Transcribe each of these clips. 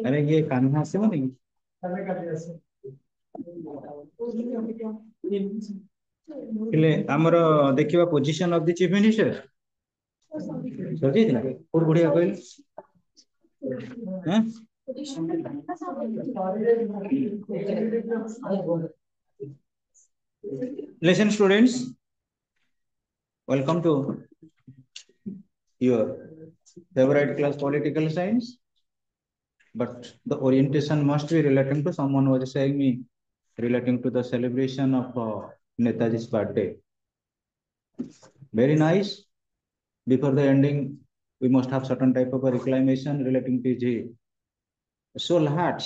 अरे ये कान्हा से बनेगी हेले हमर देखिबा position of the chief minister सजी ना और बढ़िया कहल हैं listen students, welcome to your favorite class political science, but the orientation must be relating to someone was saying me relating to the celebration of Netaji's birthday. Very nice. Before the ending, we must have certain type of a reclamation relating to the soul heart,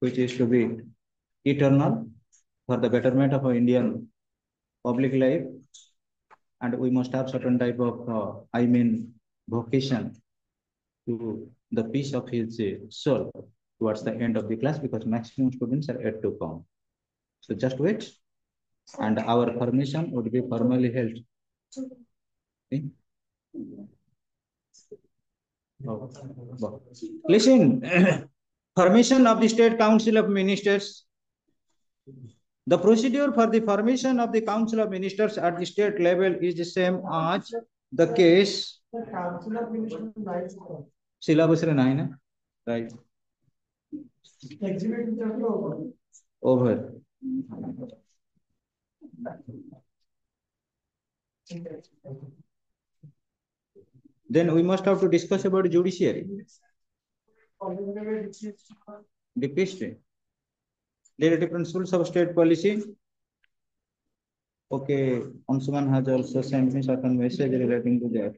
which is to be eternal for the betterment of our Indian public life, and we must have certain type of vocation to the peace of his soul towards the end of the class, because maximum students are yet to come. So just wait, and our permission would be formally held. Okay? Listen, formation of the State Council of Ministers. The procedure for the formation of the Council of Ministers at the state level is the same as the case. The Council of Ministers, right? Syllabus nine, right? Over. Then we must have to discuss about judiciary. DPSP. Directive principles of state policy. Okay, Ansuman has also sent me certain message relating to that.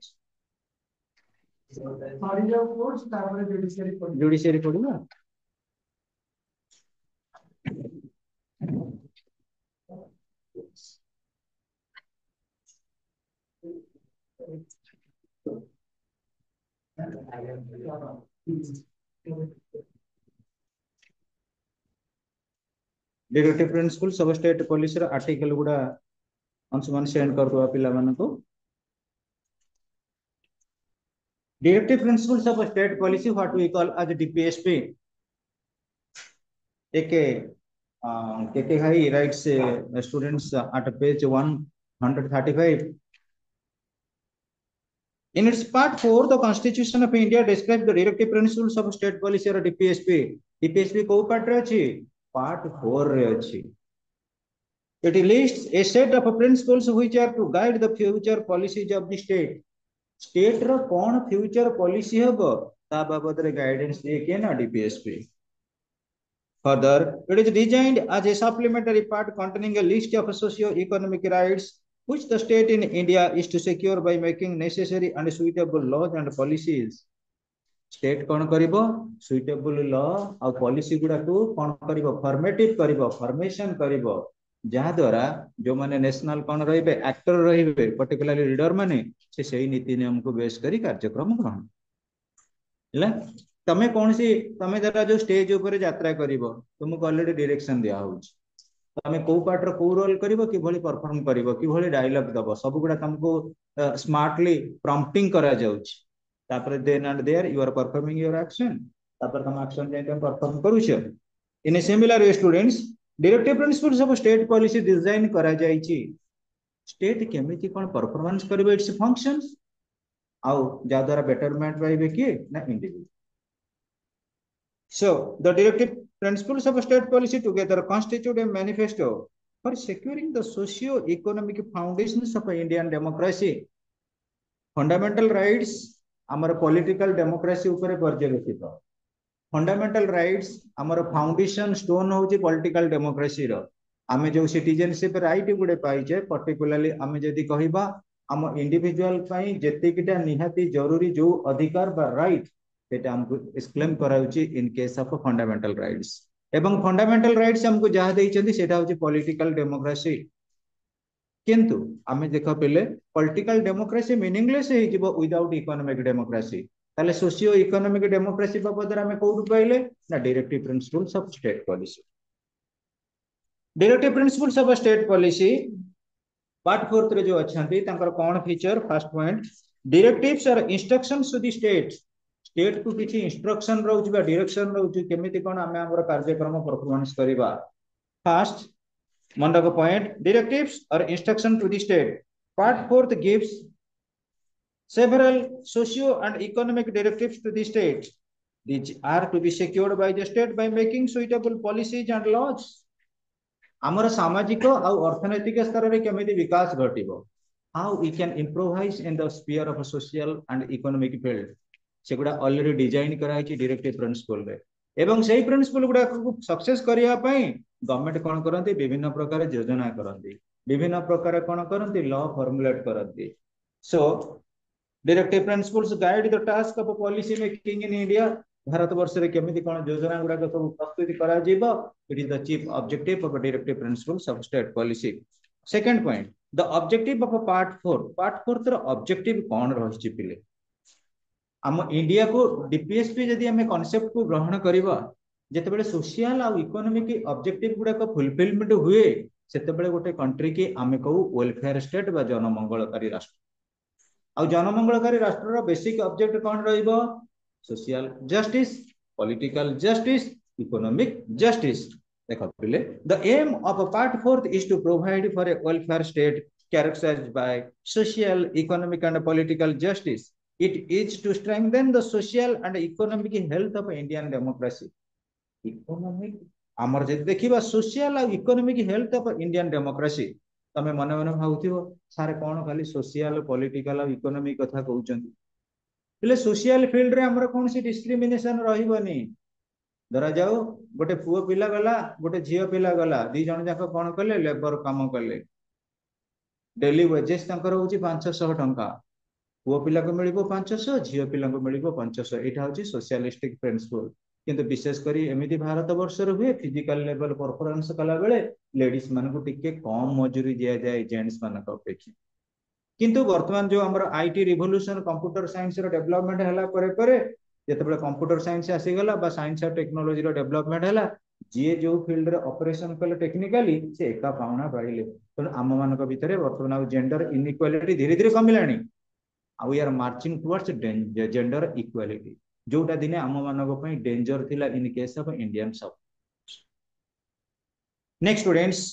Judiciary पढ़ूँगा. Directive principles of state policy article गुड़ा Anshuman send कर दो पिला मानन को. Directive principles of state policy, what we call as DPSP. KK Hai writes students at page 135. In its part 4, the Constitution of India describes the directive principles of state policy or DPSP. DPSP को part रे अछि? Part 4 रे अछि. It lists a set of principles which are to guide the future policies of the state. State रो कौन future policy हबो ता बाबद रे guidance दे के ना DPSP. Further, it is designed as a supplementary part containing a list of socio-economic rights which the state in India is to secure by making necessary and suitable laws and policies. State कौन करिबो? Suitable law और policy गुड़ा को कौन करिबो? Formative करिबो, formation करिबो. जहाँ द्वारा जो माने नेशनल कौन रहिबे? Actor रहिबे, particularly leader माने से सही नीति नियम को बेस करी कार्यक्रम ग्रहण. ହେଲା तमे कौन सी तमे जरा जो स्टेज ऊपर यात्रा करिवो तुमको ऑलरेडी डायरेक्शन दिया होउछ तमे को पार्ट रो को रोल करिवो कि भली परफॉर्म करिवो कि भली डायलॉग दबो सब गुडा तुमको स्मार्टली प्रॉम्प्टिंग करा जाउछ तापर then and there you are performing your action तापर तुम एक्शन जे तुम परफॉर्म करूछ in a similar way students directive principles of state policy design करा जाईची स्टेट केमिति कोन परफॉर्मेंस करिवो इट्स फंक्शंस आउ जा द्वारा बेटरमेंट पाइबे कि ना individual. So the directive principles of state policy together constitute a manifesto for securing the socio-economic foundations of Indian democracy. Fundamental rights our political democracy ऊपर पर्यवेक्षित. Fundamental rights our foundation stone होची political democracy रो. आमे जो citizenship right गुडे पाइजे particularly आमे जदि कहिबा आम individual पाई जेतिकिटा निहाती जरूरी जो अधिकार बा राइट सेटा हमको एक्सप्लेन कराउची in case of fundamental rights एवं फंडामेंटल राइट्स हमको जहा देइचंदी सेटा होची पॉलिटिकल डेमोक्रेसी किंतु आमे देखा पहिले पॉलिटिकल डेमोक्रेसी मीनिंगलेस हे जिवो विदाउट इकोनॉमिक डेमोक्रेसी ताले सोशियो इकोनॉमिक डेमोक्रेसी बाबद आमे कोड पाइले ना directive principles of state policy. Directive principles of a state policy part fourth रे जो अच्छांती तांकर कोन फीचर फर्स्ट पॉइंट डायरेक्टिव्स और instructions to the state state को किछि इंस्ट्रक्शन रहउछि बा डायरेक्शन रहउछि केमिति कोन हमें हमर कार्यक्रम परफॉर्मेंस करिबा फर्स्ट मन रख पॉइंट डायरेक्टिव्स और instruction to the state part fourth gives several socio and economic directives to the state. These are to be secured by the state by making suitable policies and laws. आमर सामाजिक आउ अर्थनैतिक स्तर में केमिति विकास घटिबो how we can improvise in the sphere of social and economic field सेगुडा already design कराई छि डायरेक्टिव प्रिंसिपल रे एवं सेही प्रिंसिपल गुडा को सक्सेस करिया पई गवर्नमेंट कोन करंती विभिन्न प्रकार योजना करंती विभिन्न प्रकार कोन करंती लॉ फॉर्मुलेट करंती so directive principles guide the task of policy making in India Bharat वर्ष रे केमिति कोन योजना गुडा सब प्रस्तुति करा जीवो it is the chief objective of directive principles of state policy second point the objective of part 4 रो ऑब्जेक्टिव कोन रहिछि पिले हम इंडिया को डीपीएसपी जदि हमें कांसेप्ट को ग्रहण करबा जेते बेले सोशल आ इकोनॉमिक ऑब्जेक्टिव गुडा को फुलफिलमेंट हुए सेते बेले गोटे कंट्री के हमें कहू वेलफेयर स्टेट बा जनमंगलकारी राष्ट्र आ जनमंगलकारी राष्ट्र रो basic object cone रहइबो social justice, political justice, economic justice. The aim of a part 4th is to provide for a welfare state characterized by social, economic, and political justice. It is to strengthen the social and economic health of Indian democracy. Economic, आमर जदि देखिबा social और economic health of Indian democracy. तमे मने मने भाउथिबो सारे कोन खाली social, political और economic कथा कहउचंती पहले सोशल फील्ड रे हमर कौन सी डिस्क्रिमिनेशन रहिबनी धरा जाऊ गोटे पुओ पिला गला गोटे झियो पिला गला दी जण जाक कोन कले लेबर काम कले डेली वेजेस तंकर होची 500 टंका पुओ पिला को मिलिबो 500 झियो पिला को मिलिबो 500 एटा होची सोशलिस्टिक प्रिंसिपल किंतु विशेष करी एमिति भारत वर्ष रे हुए फिजिकल लेवल परफॉर्मेंस कला बेले लेडीज मान को टिके कम मजूरी दिया जाए जेंट्स मान को अपेक्षा किंतु वर्तमान जो हमर आईटी रिवोल्यूशन कंप्यूटर साइंस रो डेवलपमेंट हला परे जते बेले कंप्यूटर साइंस आसी गला बा साइंस और टेक्नोलॉजी रो डेवलपमेंट हला जे जो फील्ड रे ऑपरेशन कले टेक्निकली से एका पाउना पाइले तो आम मानक भितरे वर्तमान जेंडर इनइक्वालिटी धीरे धीरे कमिलानी आ we are marching towards gender equality जोटा दिने आम मानक पई डेंजर थिला इन केस ऑफ इंडियन सब next students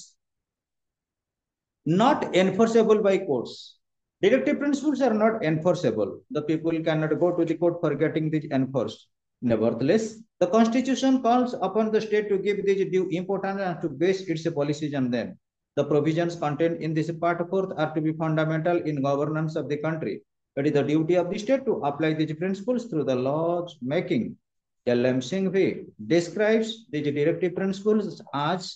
not enforceable by courts. Directive principles are not enforceable. The people cannot go to the court for getting these enforced. Nevertheless, the Constitution calls upon the state to give these due importance and to base its policies on them. The provisions contained in this part 4th are to be fundamental in governance of the country. It is the duty of the state to apply these principles through the laws making. L.M. Singhvi describes these directive principles as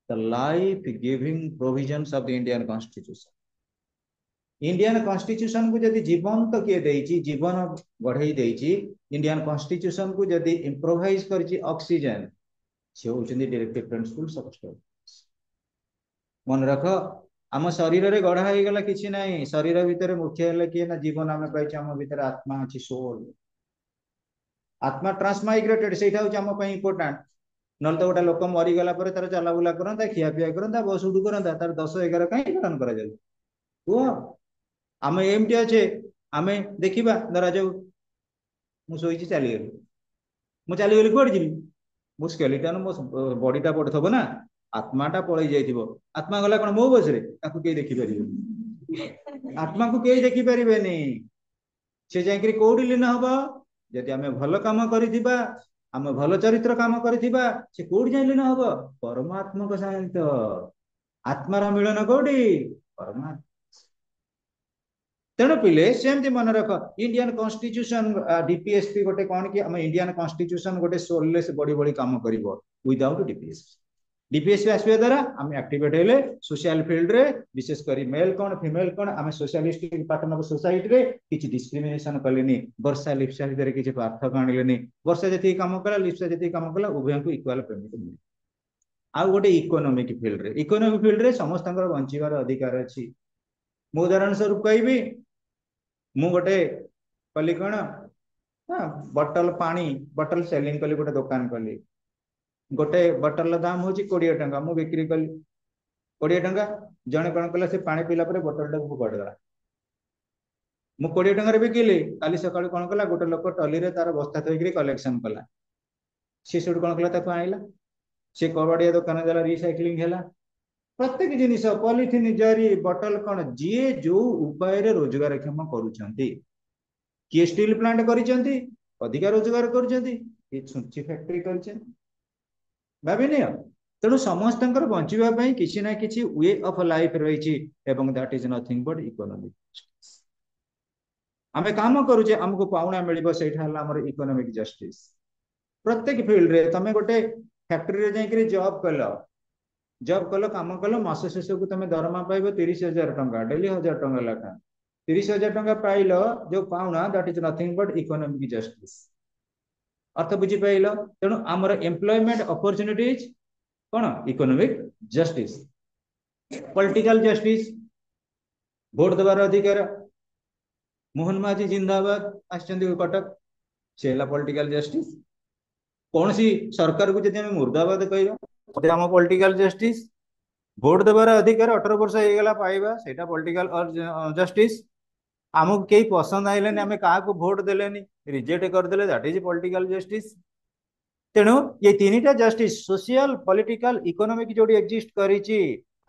the life-giving provisions of the Indian Constitution. Indian constitution को जदि जीवन तो किए देइची जीवन बढ़ाई देइची Indian constitution को जदि improvise करची ऑक्सीजन से होचंदी डायरेक्टिव प्रिंसिपल्स ऑफ स्टेट मन रख आम शरीर रे गढ़ा हो गला किछि नाही शरीर भितर मुख्य हले कि ना जीवन आमे पाइछ आम भितर आत्मा अछि सोल आत्मा ट्रांसमाइग्रेटेड सेटा होच आम पई इंपोर्टेंट नल तो गोटा लोक मरी गला पर तार चला बुला करंता खिया पिया करंता बस उडू करंता तार 10 11 काई पालन करा जाय वो आम एमटी अच्छे आम देखा धरा जाऊ मुझे चलीगली मुझे चलीगली कौन जी मो स्केलेटन मो बॉडीटा पड़थबो ना आत्माटा पळै जाइथिबो आत्मा गला कोन मो बस रे ताकू के देखि परिबे आत्मा को के देखि परिबेनी से जाइकरी कोडी लीन हबो जदि आमे भलो काम करिथिबा आमे भलो चरित्र काम करिथिबा से कोडी जाइले न हबो परमात्मा को सहित आत्मार मिलन कोडी परमात्मा तेणु पिले सेमती मन रख इंडियन कॉन्स्टिट्यूशन डीपीएसपी गोटे कौन कि हम इंडियन कॉन्स्टिट्यूशन गोटे सोललेस बड़ी बड़ी काम करिवो विदाउट डीपीएसपी आसबे द्वारा हम एक्टिवेट हेले सोशल फील्ड रे विशेष करी मेल कौन फीमेल कौन हम सोशलिस्टिक पैटर्न ऑफ सोसाइटी रे किछि डिस्क्रिमिनेशन कलेनी वर्षा लिप्सा भितर किछि पार्थक्य आनिलेनी वर्षा जति काम कला लिप्सा जति काम कला उभय को इक्वल पेमेंट मिले आ गोटे इकोनॉमिक फील्ड रे समस्त बंचिबार अधिकार अछि मो उदाहरण स्वरूप कहबी मु गोटे कली कौन बटल पानी बटल सेलिंग कली गोटे दुकान कली गोटे बटल दाम हूँ 20 टंका मु बिक्री कली 20 टंका जने कौन कला से पानी पीला पर बोतल टाक फोपाड़ी मु 20 टंका बिकिली काली सकाळु कौन कला गोटे लोक टली रे तार बस्ता थोइकरी कलेक्शन कला सी सुट कौन कला ताको आइला से कबाड़िया दुकान देला रिसाइक्लिंग हैला प्रत्येक जिनिस पॉलिथिन जरी बटल कौन जी जो उपाय रे रोजगार क्षम करूछंती किए स्टील प्लांट करिसेंती अधिका रोजगार करूछंती ये छुंची फैक्ट्री करिसेंती भाबिनी तेणु समस्त बंचिबा पई किछि ना किछि वे ऑफ लाइफ रही एवं that is nothing but economic आमे काम करूचे हमको पाउना मिलिबो सेठा हला हमर इकोनॉमिक जस्टिस प्रत्येक फील्ड रे तमे गोटे फैक्ट्री रे जाई करी जॉब कलो काम कलो मास शेष को तमे दरमा पाइबो 30,000 टंका डेली 1,000 टंका लाखा 30,000 टंका पाइलो जो पाउना that is nothing but economic justice अर्थ बुझी पाइल तेणु आमर एम्प्लॉयमेंट अपॉर्चुनिटीज कौन इकोनॉमिक जस्टिस पॉलिटिकल जस्टिस भोट देवार अधिकार मोहन माझी जिंदाबाद आछंती कटक से पॉलिटिकल जस्टिस कौन सी सरकार को जब मुर्दाबाद कहवा आम पॉलिटिकल जस्टिस भोट देवार अधिकार 18 वर्ष हो गला पाइबा सेटा पॉलिटिकल जस्टिस आमको कई पसंद आइलेनी आम क्या भोट देलेनी रिजेक्ट करदेले दैट इज पॉलिटिकल जस्टिस तेणु ये तीन जस्टिस सोशल पॉलिटिकल इकोनॉमिक जो एक्जिस्ट करिछि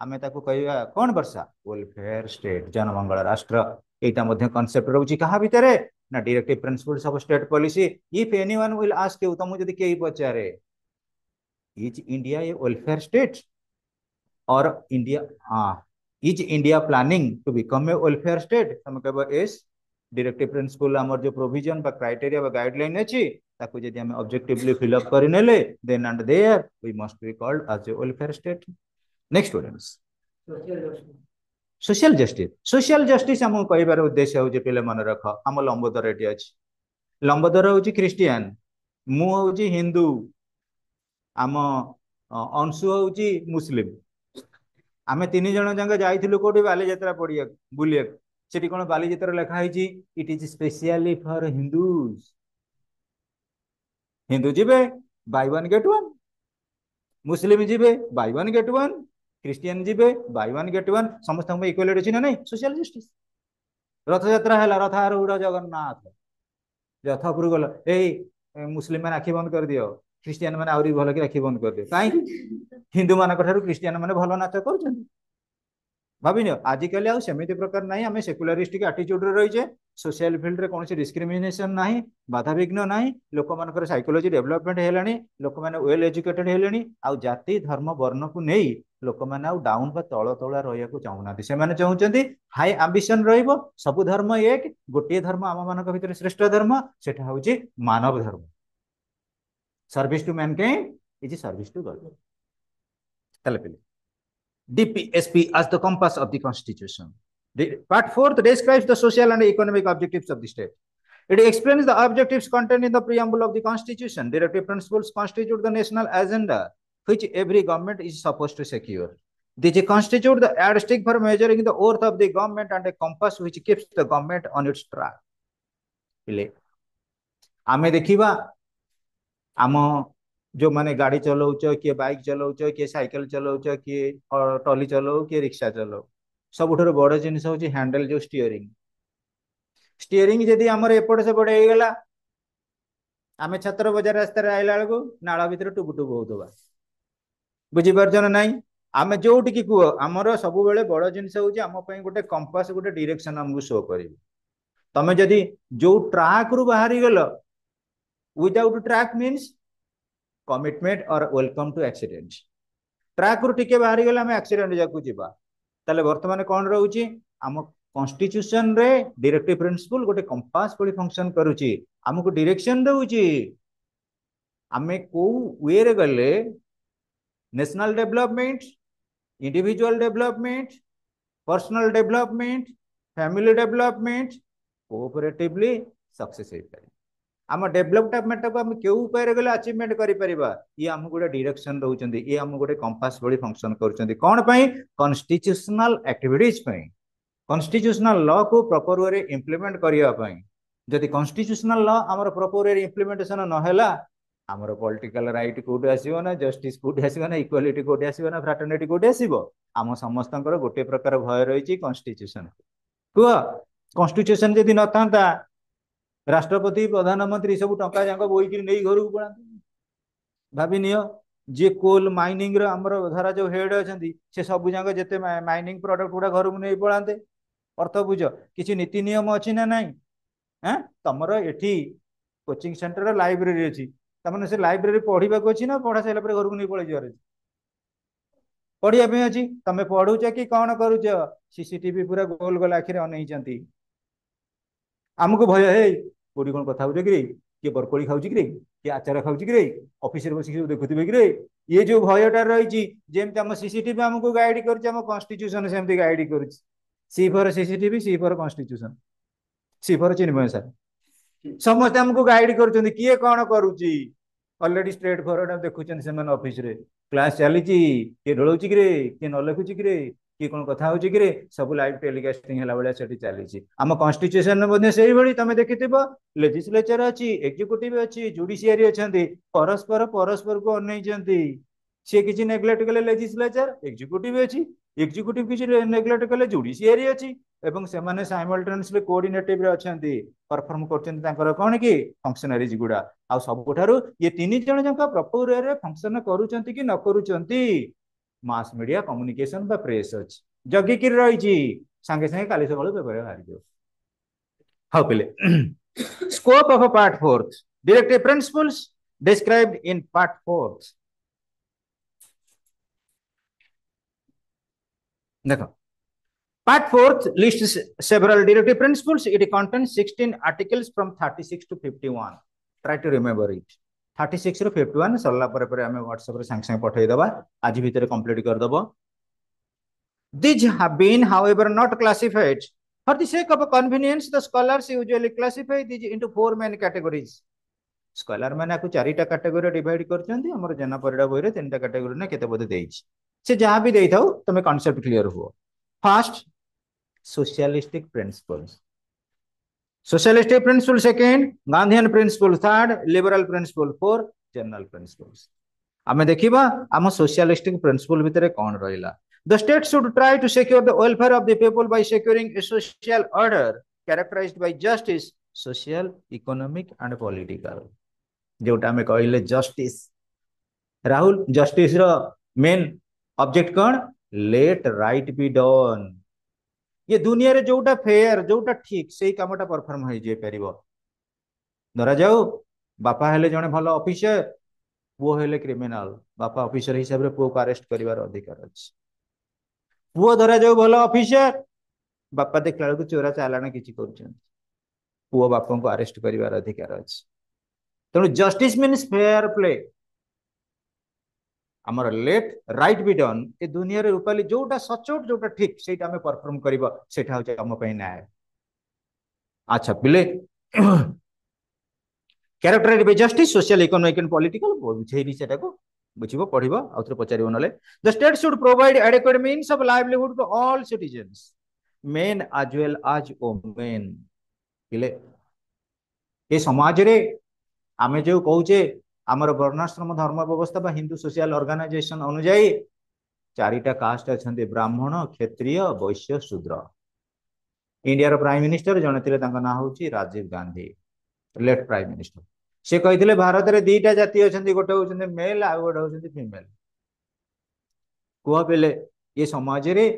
आमे ताको कहवा कौन वर्षा वेलफेयर स्टेट जनमंगल राष्ट्र यहाँ कॉन्सेप्ट रोचे क्या भितर ना directive principles of state policy if anyone will ask you तुमको जदि कई पचारे is India a welfare state और India is India planning to become a welfare state तुम कह एस डायरेक्टिव प्रिंसिपल आमर जो प्रोविजन बा क्राइटेरिया बा गाइडलाइन अच्छी ताको जदि हम ऑब्जेक्टिवली फिलअप करनेले then and there we must be called as a welfare state next students social justice आम कह उद्देश्य हूँ पे मन रख आम लंबोदर ये अच्छी लंबोदर हूँ क्रिस्टियान मु हूँ हिंदू आम अंशु हूँ मुस्लिम आम तीन जन जंग जाइलु कौटी बालीजात्रा पड़िया बुलिया सेठी कौन बालीजात्रा लिखाई it is specially for Hindus Hindu जीवे बाय वन गेट वन मुस्लिम जीवे by one get one Christian जीवे बाय वन गेट वन समस्त इक्वालिटी अच्छी ना नहीं सोशल जस्टिस रथ यात्रा है रथ आरूढ़ जगन्नाथ रथ उपर गल ए मुस्लिम मैंने आखि बंद कर दियो क्रिस्टियन मैंने आहरी भल कि आखि बंद कर दियो कहीं हिंदू मान क्रिस्टियन मैंने भल नाच कर भाविन आजिकल आमती प्रकार ना आम सेकुलारिस्टिक आटीट्यूड रही सोशल फिल्ड रे कौन डिस्क्रिमिनेशन ना बाधा विघ्न ना लोक मान साइकोलोजी डेवलपमेंट है लोक मैंने वेल एजुकेटेड है जाति धर्म वर्ण को नहीं लोक मैंने डाउन बा तल तला रहा चाहूना से चाहते हाई आंबिशन रबु धर्म एक गोटे धर्म आम मान भर श्रेष्ठ धर्म सेटा हूँ मानव धर्म service to mankind is service to God पे DPSP as the compass of the Constitution. Part 4 describes the social and economic objectives of the state. It explains the objectives contained in the preamble of the Constitution. Directive principles constitute the national agenda, which every government is supposed to secure. These constitute the yardstick for measuring the worth of the government and a compass which keeps the government on its track. आमे देखिबा आम जो माने गाड़ी चलाउच किए bike चलाउच किए cycle चलाउच किए टली चलाऊ किए रिक्शा चलाऊ सबुठ बड़ जिनिस हूँ हैंडल जो स्टीयरिंग स्टीयरिंग जदि आमर एपट सेपट हो गला आम छतर बजार रास्तार आइला बेलू नाल भितर टुबु टुबु होता बुझीपार ना नाई आम जो कह आमर सब बड़ जिनिस हूँ आम गोटे कंपास गोटे डायरेक्शन आमको शो कर तमें जदि जो ट्रैक रु बाहरी गल विदाउट ट्रैक मीन्स कमिटमेंट और वेलकम टू एक्सीडेंट ट्रैक रु टिके बाहरी गले आम एक्सीडेंट जाकू जीवा ताले वर्तमान कौन रोचे आम कॉन्स्टिट्यूशन रे डायरेक्टिव प्रिंसिपल गोटे कंपास भली फंक्शन करुची आमको डायरेक्शन दउची आमे को वे रे गले national development individual development personal development family development cooperatively success हो पारे आम डेवलपमेंट को आम क्यों उपाय गले अचीवमेंट करिपरिबा ये आम गोटे डायरेक्शन दउचंदी ये आम गोटे कंपास भली फंक्शन करूचंदी कोन पई कॉन्स्टिट्यूशनल एक्टिविटीज पई कॉन्स्टिट्यूशनल लॉ को प्रॉपर वे इंप्लीमेंट करिया पई जदि कॉन्स्टिट्यूशनल लॉ आमर प्रॉपर वे इंप्लीमेंटेशन न हैला आमर पॉलिटिकल राइट कोठी आसीबो ना, जस्टिस कोठी आसीबो ना, इक्वालिटी कोठी आसीबो ना, फ्राटर्निटी कोठी आसीबो? आम समस्तଙ୍କର गोटे प्रकार भय रही कॉन्स्टिट्यूशन। कुह कॉन्स्टिट्यूशन जदि न था राष्ट्रपति प्रधानमंत्री सब टंका जाक बोईक नहीं घर को पड़ा। भाभी नियो जे कोल माइनिंग आमर धरा जो हेड अच्छा से सब जाक जिते माइनिंग प्रोडक्ट गुड़ा घर को नहीं पड़ाते। अर्थ बुझ किसी नीति नियम अच्छी ना नाई? हाँ तुमर एठी कोचिंग सेंटर लाइब्रेरी अच्छी तमें से लाइब्रेरी पढ़ा अच्छी ना पढ़ा सारा घर को नहीं पड़े जारे पढ़ाई अच्छी तुम पढ़ुच कि कौन करुच? सीसीटीवी पूरा गोल गोल आखिर अनई आमको भय हे कोटी कौन कथा कि किए बरकोली खाऊ कि किए आचार खाऊ कि ऑफिस बस देखुवे कि ये जो भयटा रही जमी आम सीसीटीवी आमको गाइड कर कन्स्टिट्यूशन सेमती गाइड कर C for CCTV C for constitution C for Chinmay sir समस्त आमको गाइड कर किए कौन करुच्ची अलरेडी स्ट्रेट फॉरवर्ड देखुं से ऑफिस रे क्लास चली किए ढोल किए न लिखुची किए कौन कथा हो सब लाइव टेलीकास्टिंग है भाई से चली आम कन्स्टिट्यूशन से ही तुम देखि लेजिस्लेचर अच्छी एग्जीक्यूटिव अच्छी जुडिशियरी अच्छा परस्पर परस्पर को अनई सी किसी नेग्लेक्ट कले लेजिस्लेचर एग्जीक्यूटिव अच्छी एग्जीक्यूटिव किसी नेग्लेक्ट कले जुडिशियरी अच्छी एवं से माने साइमल्टेनियसली कोऑर्डिनेटिव रे अछंती परफॉर्म करछन तांकर कोन की फंक्शनरीज गुडा आ सबुठारु ये तीन जण जंक प्रॉपर वे रे फंक्शन करूचंती कि न करूचंती मास मीडिया कम्युनिकेशन बा प्रेस अछि जगी कि रही छी संगे संगे काली सकाळु पेपर बाहर दियो। हाउ पिले scope of part 4 directive principles described in part 4 देखो Part 4th lists several directive principles. It contains 16 articles from 36 to 51. Try to remember it. 36 ରୁ 51 सरला पर हमें WhatsApp रे संग संग पठेइ दबा आज भीतर कंप्लीट कर दबो। These have been however not classified. For the sake of convenience the scholars usually classify these into four main categories. Scholar मैंने आपको चारिटा कैटेगरी डिवाइड करछंती हमर जना परिडा बोइरे तीनटा कैटेगरी ने केते बोधे देइछ से जहां भी देई थाउ तमे कांसेप्ट क्लियर हुओ। First socialistic principles. Socialistic principle second, Gandhian principle third, liberal principle fourth, general principles. आमे देखिबा आम socialistic principle भितरे कोन रहिला। The state should try to secure the welfare of the people by securing a social order characterized by justice, social, economic and political. जोटा आमे कहले justice Rahul justice row main object cone? Let right be done. ये दुनिया रे जोटा fair जोटा ठीक से कामटा परफॉर्म हो जे परिबो। धरा जाऊ बापा हेले जने भलो ऑफिसर पुओ हेले क्रिमिनल बापा ऑफिसर हिसाब रे पुओ को अरेस्ट करिवार अधिकार अछि। पुओ धरा जाऊ भलो ऑफिसर बापा देखला को चोरा चालान किछि करछन पुओ बापा को अरेस्ट करिवार अधिकार अछि। तनो जस्टिस मीन्स फेयर प्ले आमर लेट राइट बी डन ए दुनिया रे रूपाली जोटा सचोट जोटा ठीक सेटा हमें परफॉर्म करिबा सेटा होचे हम पई न्याय। अच्छा पिले characterised by justice social economic and political बुझेनी सेटा को बुझिबो पढिबो आउथरे पचारिबो नले। The state should provide adequate means of livelihood to all citizens men as well as women. पिले ए समाज रे आमे जो कहूचे आमर वर्णाश्रम धर्म व्यवस्था बा हिंदू सोशल ऑर्गेनाइजेशन अनुଯାयी चारिटा कास्ट अच्छा ब्राह्मण क्षत्रिय वैश्य शूद्र। इंडिया रो प्राइम मिनिस्टर जने थिले तांका ना होची Rajiv Gandhi left prime minister से कहिथिले भारत रे दीटा जाति अछंती गोटे होचंती मेल आ गोटे होचंती फीमेल। कुआ बेले ये समाज रे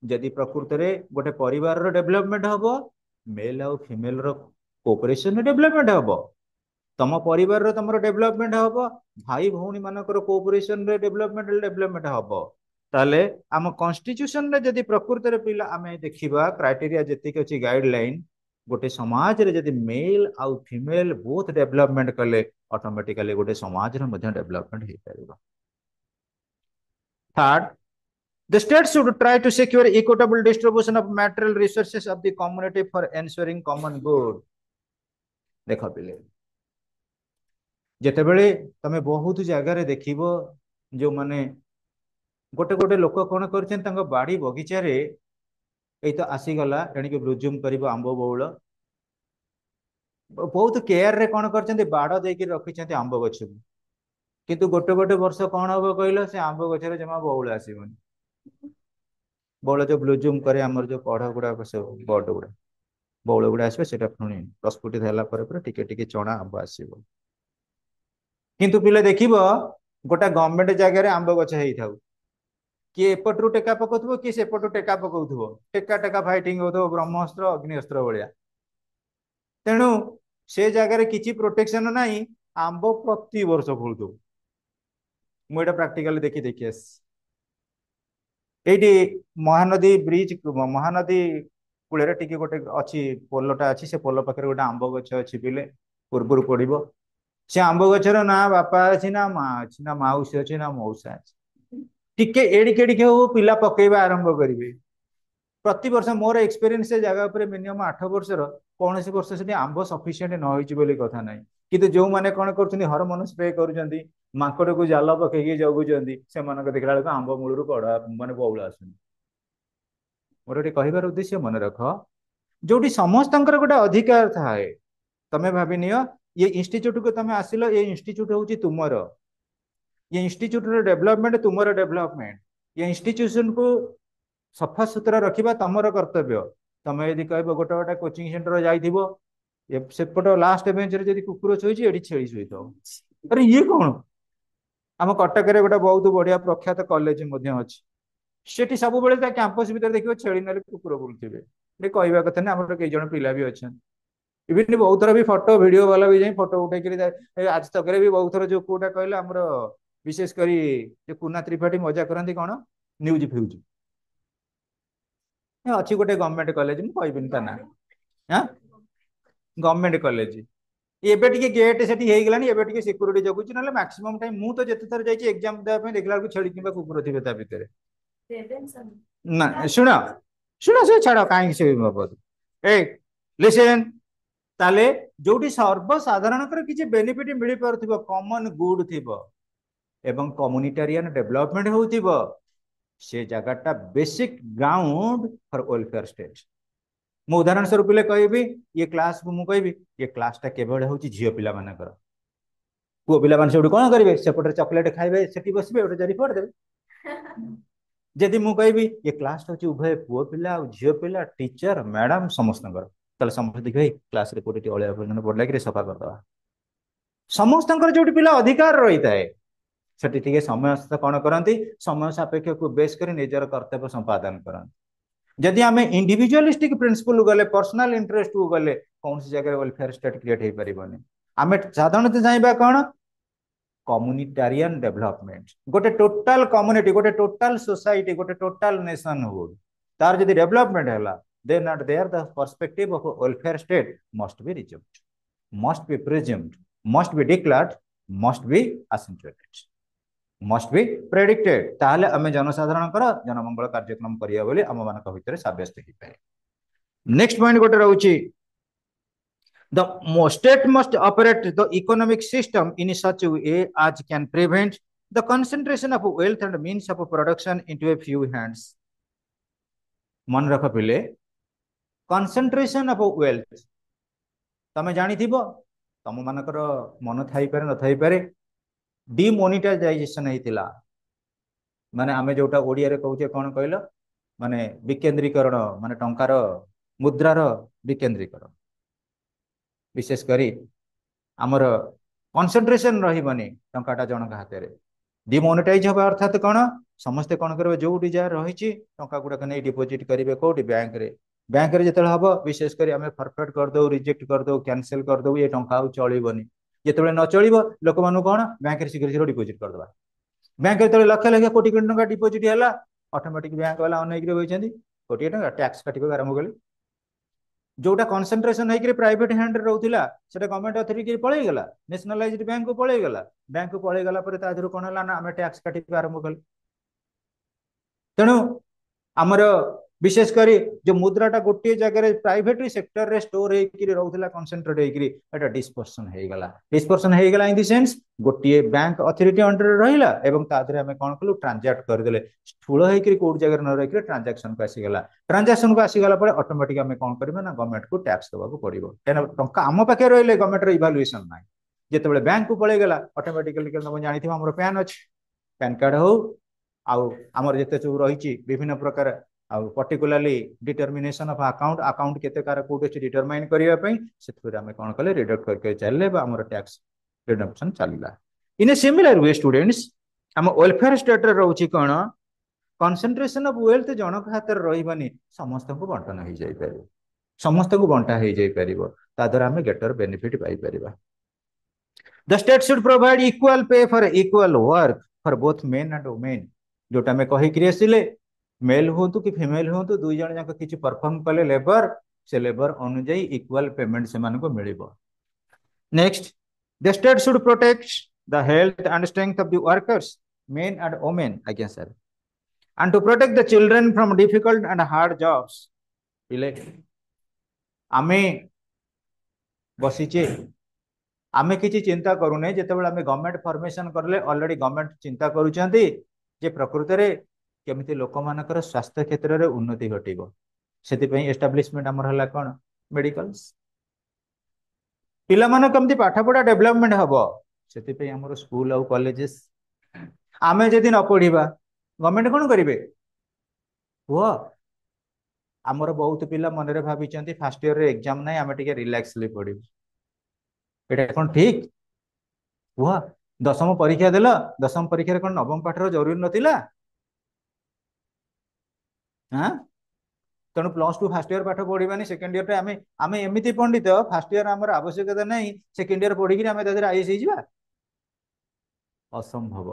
जदि प्रकृति रे गोटे परिवार रो डेवलपमेंट हबो मेल आ फीमेल रो कोऑपरेशन रे डेवलपमेंट हबो। तम परिवार रो तमरो डेवलपमेंट हबो भाई भौणी मानकर कोऑपरेशन रे डेवलपमेंट हबो। ताले आम कॉन्स्टिट्यूशन रे जदि प्रकृति रे पिला आमे देखिबा क्राइटेरिया जति के अछि गाइडलाइन गोटे समाज रे जदि मेल आ फीमेल बोथ डेवलपमेंट कले ऑटोमेटिकली गोटे समाज रे मध्ये डेवलपमेंट हे परिबा। Third the state should try to secure equitable distribution of material resources of the community for ensuring common good। देखो पिले जेते बेले तमे बहुत जगह रे देखिबो जो माने गोटे गोटे लोक कोन करछन तांको बाड़ी बगीचा रे एई तो आसी गला एणी के ब्लूजूम करिवो आंबो बौळ बहुत केयर रे कोन करछन बाड़ देकी रखिछन आंबो गछ किंतु गोटे गोटे वर्ष कौन हम कहल से आंब गचर जमा बउल आसबनी बउल जो ब्लूजूम करे आमर जो पढ़ गुड़ाक सब बड गुड़ा बउल गुड़ा आसो से पुणी प्रस्फुटित है टिके टिके चना आंब आसो किंतु पिले देखिब गोटे गवर्नमेंट जगह आंब गछ हो किए एपटू टेका पकाउथो किए सेपटू टेका पकाउथो टेका टेका फाइटिंग हो ब्रह्मस्त्र अग्निअस्त्र भाया तेणु से जगह किसी प्रोटेक्शन ना आंब प्रति वर्ष फुलू मुझे प्राक्टिकल देखी देखी आस महानदी ब्रिज महानदी कूल टे गोटे अच्छी पोलटा अच्छी से पोल पाखे गोटे आंब गछ अच्छी पिले पूर्व पड़ो से आंब गचर ना बापा अच्छी ना माँ अच्छी ना मौसी अच्छी ना मौसा अच्छी टिके एड़िके एड़िके हो पिला पकेबा आरंभ करेंगे प्रति वर्ष मोर एक्सपीरियंस से जगह पर मिनिमम 8 वर्षर कौन सी वर्ष से आंब सफिसीयंट न होई कथा ना कि जो मैंने कौन कर हरमोन स्प्रे कर माकड़ को जाल पकईकि जगुंट से देखला बेलू आंब मूलर कड़ा मानने बउल आस मोर ये कहबार उद्देश्य मन रख जो समस्त गोटे अधिकार थाए तमें भाव नियो ये इंस्टीट्यूट को तुम आसिल ये इंस्टीट्यूट हूँ तुमर ये इंस्टीट्यूट डेवलपमेंट तुमर डेवलपमेंट ये इंस्टीट्यूशन को सफा सुतरा रखा तुमर कर्तव्य तुम यदि कह गोटे गोटे कोचिंग सेंटर जापट लास्ट बेंच रे कुकुर शोची ये छेली शोथ अरे ये कौन आम कटक गोटे बहुत बढ़िया प्रख्यात कॉलेज अच्छी सेठी सब कैंपस भीतर देखिए छेली ना कुकुर बुलूवे कहवा कथा ना आम कई जन पिला भी अच्छा इवन बहुत थर भी फोटो वीडियो वाला भी जाए फोटो उठे आज तक भी बहुत थर जो कौटा कहले आमर विशेषकर जो कुना त्रिपाठी मजा करती कौन न्यूज फ्यूज अच्छी गोटे गवर्नमेंट कॉलेज मुझे कहबी ना हाँ गवर्नमेंट कॉलेज एबे टिके गेट सेठी हे गलानी एबे टिके सिक्योरिटी जगुची नले मैक्सिमम टाइम मु तो जते थर जाईची एग्जाम देबा पे देखला को छेड़ी किबा कुकुर थिबे ता भितरे ना सुना सुना से छाड़ काई से बाबत ए लिसन ताले जोटी सर्वसाधारण कर किछि बेनिफिट मिली पारथिबो कॉमन गुड थिबो एवं कम्युनिटेरियन डेवलपमेंट होउथिबो से जगहटा basic ground for welfare state मु उदाहरण स्वरूप कहबी ये क्लास को मुझे ये क्लासटा केवल हूँ झील पिला मानकर पुओ पिला मान सब कौन करेंगे सेपटे चॉकलेट खाइबे सेठी बसबे गोटे रिपोर्ट देबे जदि मु कहबी ये क्लासटा हूँ उभय पुओ पिला झील पिला टीचर मैडम समस्त ताले समस्त देखिए क्लास रे कोटी अलिया पड़ला कि सफा करदे समस्त जो पिला अधिकार रही है सेठी टिके समय कौन करती समय सापेक्ष को बेस कर निजर कर्तव्य संपादन करती जदि आम इंडिविजुअलिस्टिक प्रिंसिपल गले पर्सनल इंटरेस्ट को गले कौन सी जगह वेलफेयर स्टेट क्रिएट हो पारिबनी आम साधारणतः चाहिए कौन कम्युनिटेरियन डेवलपमेंट गोटे टोटाल कम्युनिटी गोटे टोटाल सोसाइटी गोटे टोटाल नेशनहुड तार जदि डेवलपमेंट है then not there the perspective of welfare state must be result must be present must be declared must be accentuated must be predicted ताहले आमे जनसाधारण जनमंगल कार्यक्रम करिया बोली आम मान भितर सब्यस्त हो पाए नेक्स्ट पॉइंट गोटे रोचे the state must operate the economic system in such way as can prevent the concentration of wealth and means of production into a few hands मन रख पिले कंसंट्रेशन ऑफ वेल्थ तमे जानी थिबो तम मानकर मन थाई पारे न थाई पारे डिमोनिटाइजेशन होता माने आमे जोटा ओडिया रे कहूचे कौन कहल माने विकेंद्रीकरण माने टंकार मुद्रार विकेंद्रीकरण विशेष करी आमर कंसंट्रेशन रहीबनी टंकाटा जनक हाथ में डिमोनेटाइज हवा अर्थात कौन समस्ते कौन करेंगे जो जहाँ रही टंका गुड़ाक नहीं डिपोजिट करेंगे कौटी बैंक रे जिते हम विशेषकर आम फरफेक्ट करदे रिजेक्ट करदे कैनसल करदे ये टंका चलनी जिते न चलो लोक मानू कौन बैंक शीघ्र शीघ्र डिपोजिट करदे बैंक जो लक्ष लक्ष कोटी कोटी टका डिपोजिट है ऑटोमेटिक बैंक वाला अनेक होती कोटी टका टैक्स काटे आरंभ कले जोटा कंसंट्रेशन होकर प्राइवेट हैंड रोला से गवर्नमेंट अथॉरिटी पलैगला नेशनलाइज्ड बैंक को पलैगला बैंक को पलैगला कौन है ना आम टैक्स काटे आरंभ कले तेणु आमर विशेषकर जो मुद्राटा गोटे जगह प्राइवेट सेक्टर रे स्टोर होता कंसंट्रेट होकर डिस्पर्सन होगा डिस्पर्सन होगा इन द सेंस गोटे बैंक अथॉरिटी अंडर रहा आम कौन कलु ट्रांजाक्ट करदे स्थूल होकर कौट जगह न रही ट्रांजाक्शन को आसीगला ट्रांजाक्शन को आसीगला ऑटोमेटिक आम कौन करना ना गवर्नमेंट को टैक्स देवाक पड़ो क्या टंका आम पाखे रही गवर्नमेंट इवालुएसन ना जिते बैंक को पलि गला ऑटोमेटिकली तुम जानी हमर पैन अच्छे पैन कार्ड हो आमर जिते सब रही विभिन्न प्रकार पर्टिकुलाली डिटर्मिनेशन ऑफ अकाउंट अकाउंट केते कार कोड अछि डिटरमाइन करिया पई सेथुरे हम कोन कले रिडक्ट करके चलले बा हमर टैक्स रिडक्शन चलला इन ए सिमिलर वे स्टूडेंट्स हम वेलफेयर स्टेट रे रहउची कोन कंसंट्रेशन ऑफ वेल्थ जनक हाथ रे रहिबनी समस्त को बंटन हो जाई पारे समस्त को बंटा हो जाई परिबो ता द्वारा हम गेटर बेनिफिट पाई परिबा the state should provide equal pay for equal work for both men and women जोटा में कही कि आसिले मेल हो कि फीमेल हो दुई जन जाक किसी परफॉर्म कले लेबर से लेबर अनुजाई इक्वल पेमेंट से मानको मिलिबो next the state should protect the health and strength of the workers men and women आज्ञा sir and to protect the children from difficult and hard jobs पिले आमे बसीचे आमे किसी चिंता करूने जितेबाला आमे गवर्नमेंट फॉर्मेशन करले ऑलरेडी गवर्नमेंट चिंता करूचंती जे प्रकृति रे केमिति लोक मानकर स्वास्थ्य क्षेत्र रे उन्नति घटिबो सेति पई एस्टैब्लिशमेंट हमर हला कोन मेडिकल्स पिला माने केमिति पाठ पढ़ा डेवलपमेंट हबो सेति पई हमर स्कूल और कॉलेजेस आमे जदि न पढ़िबा गवर्नमेंट कोन करिवे वो आमर बहुत पिला मन रे भाबिचंती फर्स्ट ईयर रे एग्जाम नै आमे टिके रिलैक्सली पढ़िबो एटा कोन ठीक वो दशम परीक्षा देला दशम परीक्षा रे कोन नवम पाठ रो जरूरी नथिला हां तेणु प्लस टू फास्ट इयर पाठ पढ़ानी सेकेंड इयर आम आम एमती पंडित फास्ट इयर आम आवश्यकता नहीं सेकेंड इयर पढ़ी आम आईएएस हो असंभव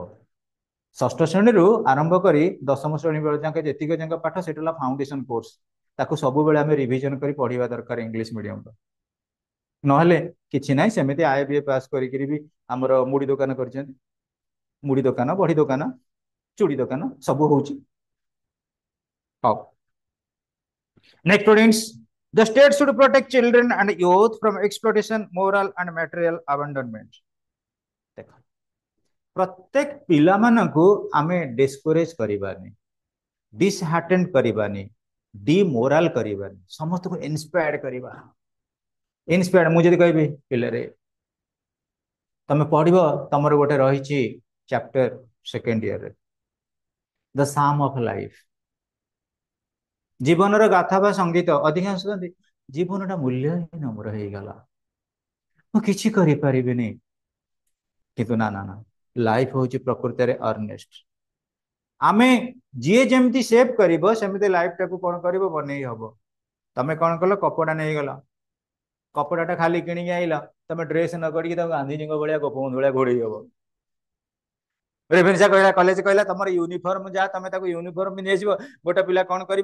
षष्ठ श्रेणी आरंभ कर दशम श्रेणी बेले जेतिक जाक पाठ से फाउंडेशन कोर्स ताकू सब बेले आम रिविजन कर पढ़ा दरकार इंग्लिश मीडियम नहले किसी ना सेमती आईबीए पास करी आमर मुड़ी दुकान कर मुड़ी दुकान बड़ी दुकान चूड़ी दुकान सब हो Next, students, the state should protect children and youth from exploitation, moral and material abandonment. देखो प्रत्येक पिला मानकू आमे डिस्करेज करिबानी डिसहार्टेंड करिबानी डिमोरल करिबानी समस्त को इंस्पायर करिबा इंस्पायर मु जदी कहबी पिले रे तमे पढिबो तमर गोटे रहिछि चैप्टर सेकंड ईयर रे द साम ऑफ लाइफ जीवन गाथा बा संगीत अधिकांश जीवन मूल्यहीन मोर हो गला मुझे करें किंतु ना ना ना लाइफ हूँ प्रकृति में अर्नेस्ट आमे जी जमी सेव कर सेमती लाइफ टाक कौन कर बनई हम तुम कौन कल कपड़ा नहीं गल कपड़ाटा खाली किणी आइल तुम ड्रेस न करी गांधीजी भाया गोपबंधु भाया घोड़े हम रेभेन्सा कहला कॉलेज कहला तुम यूनिफॉर्म जा तुम यूनिफॉर्म भी नहीं गोटे पिला कौन कर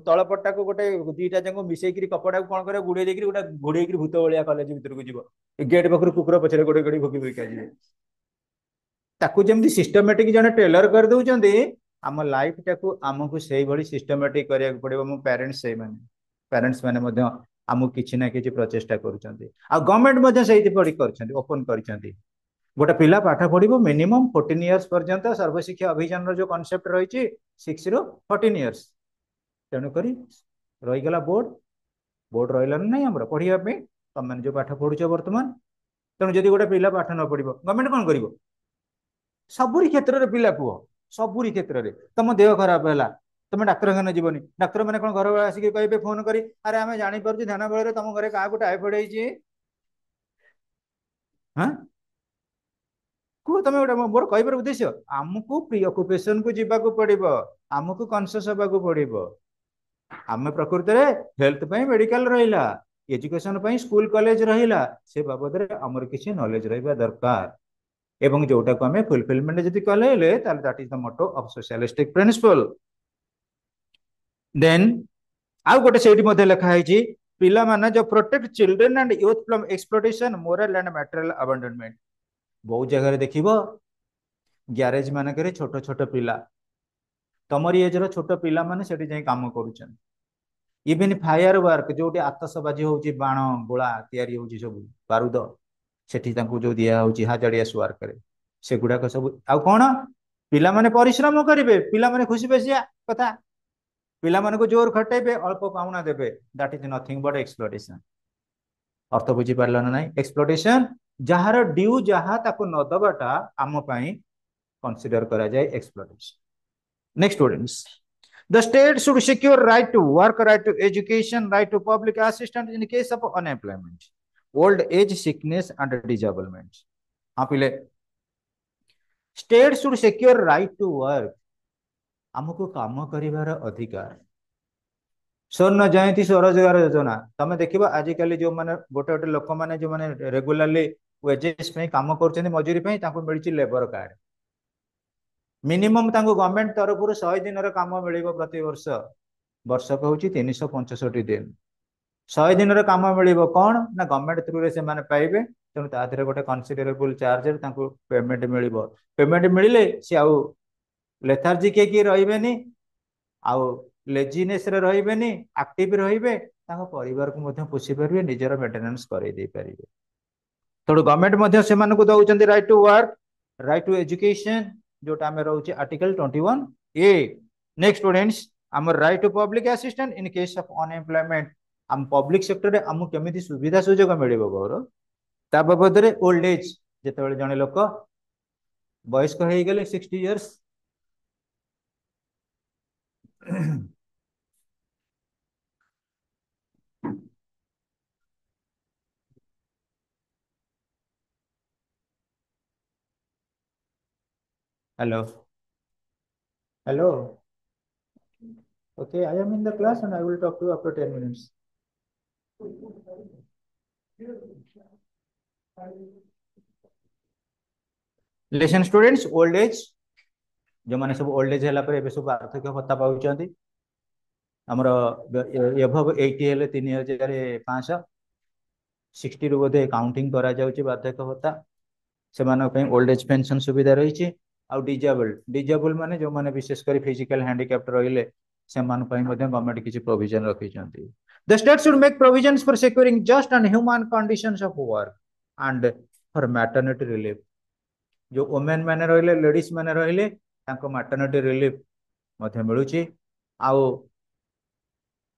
तलपटा को गोटे दीटा जंग मिसेक कपड़ा कौन कर गुड़े गोटे घोड़े भूत भाया कॉलेज भीतर को जीव गेट पाखर कुकुर पछरे गोटे गोटे भोगी भोगी जी ताकू जमी सिस्टमेटिक जने टेलर कर दउचंदी आम लाइफ टाकू आमको से भाई सिस्टमेटिक करिया पड़ो मो पेरेंट्स से माने पेरेंट्स माने मध्य आमको किछि ना किछि प्रचेष्टा करूचंदी आ गवर्नमेंट मध्य सेहि पड़ी करचंदी ओपन करचंदी गोटे पिला पाठ पढ़ो मिनिमम 14 इयर्स पर्यंत सर्वशिक्षा अभियान जो कॉन्सेप्ट रही 6 ରୁ 14 इयर्स तेणुक रहीगला बोर्ड बोर्ड रहा ना आम पढ़ाई तुम मैंने जो पाठ पढ़ुच बर्तमान तेणु जब गोटे पिला पाठ न पढ़ गवर्नमेंट कौन कर सबुरी क्षेत्र में पिला कुह सबुरी क्षेत्र में तुम देह खराब है तुम डाक्तरखाना जीवनी डाक्तर मैंने कौन घर आसिक कहे फोन कर अरे आम जापर ध्यान बल तुम घर क्या टाइफॉइड हाँ कह तुम गोटे मोर कह उद्देश्य आमको प्री ऑक्युपेशन को जीवा पड़ो आमको कॉन्शियस होगा पड़ो आम प्रकृति में हेल्थ मेडिकल रहा एजुकेशन स्कूल कॉलेज रहा से बाबद आमर किसी नॉलेज रहा दरकार एवं जोटा को आम फुलफिलमेंट जब कले that is the motto of socialistic principle then आउ गोटे से लिखाई पिला माने जो protect children and youth from exploitation moral and material abandonment बहुत जगह देखिब ग्यारेज मानक छोट छोट पिला तमरी एज छोट पिला माने सेठी जाई काम करूछन इवन फायर वर्क जो आतसबाजी होची बाण गोला तैयारी होची सब बारूद सेठी तांको जो दिया होची हाजड़ियास वर्क करे से गुडाक सब आ कोन पिला माने परिश्रम करिवे पिला माने खुशी बेसिया कथा पिला माने को जोर खटेबे अल्प पाउना देबे that is nothing but exploitation अर्थ बुझी पारल ना नहीं एक्सप्लॉयटेशन जहार ड्यू जहा ताको न दबाटा आम पई कंसीडर करा जाए exploitation. Next students, the state should secure right to work, right to education, right to public assistance in case of unemployment, old age, sickness and disablement। हाँ पिले, state should secure right to work, हमको काम करिवार अधिकार। स्वर्ण जयंती स्वरोजगार योजना तमे देखिबा आजिकली जो माने गोटे गोटे लोक माने जो माने रेगुलारली वेजेस पे काम करछन मजूरी पे ताको मिलछि लेबर कार्ड। मिनिमम ताको गवर्नमेंट तरफ 100 दिन काम मिलिबो प्रति वर्ष, वर्षक होची 365 दिन। 100 दिन काम मिलिबो कोन ना गवर्नमेंट थ्रू रे से माने पाइबे, तेणु ता देरे गोटे कन्सिडरेबल चार्ज रे ताको पेमेंट मिलिबो। पेमेंट मिलिले से आउ लेथार्जी के रहिबेनी, आउ लेजीनेस रे रहिबेनी, एक्टिव रहिबे, ताको परिवार को मध्य पोषि परिबे, निजर मेंटेनेंस करै दे परिबे। तेणु गवर्नमेंट मध्य से मानको दउचंदी right to work, right to education जोटा हमें रहउची आर्टिकल 21 ए। नेक्स्ट स्टूडेंट्स, हमर right to public assistant in case of unemployment, हम पब्लिक सेक्टर रे हमु केमिति सुविधा सुजोग मिलिबो गौर ता बाबद रे ओल्ड एज जेतेबेले जने लोक वयस्क हो गेले 60 years hello hello, okay, I am in the class and I will talk to you after 10 minutes. Listen students, old age जो माने सब ओल्ड एज हला पर एबे सब वार्धक्य भत्ता पाउचंती। हमर एभव 80 हेले 3500, 60 रु बोधे काउंटिंग करा जाउची वार्धक्य भत्ता, से माने पे ओल्ड एज पेंशन सुविधा रही छि। आ डिजेबल, डिजेबल माने जो माने विशेष कर फिजिकल हैंडीकैप्ट रहिले से मान पे मध्ये गवर्नमेंट किछि प्रोविजन रखी छंती। The state should make provisions for securing just and human conditions of work and for maternity relief. जो वुमेन माने रहिले, लेडीज माने रहिले, तांको मैटरनिटी रिलीफ मध्ये मिलुची। आउ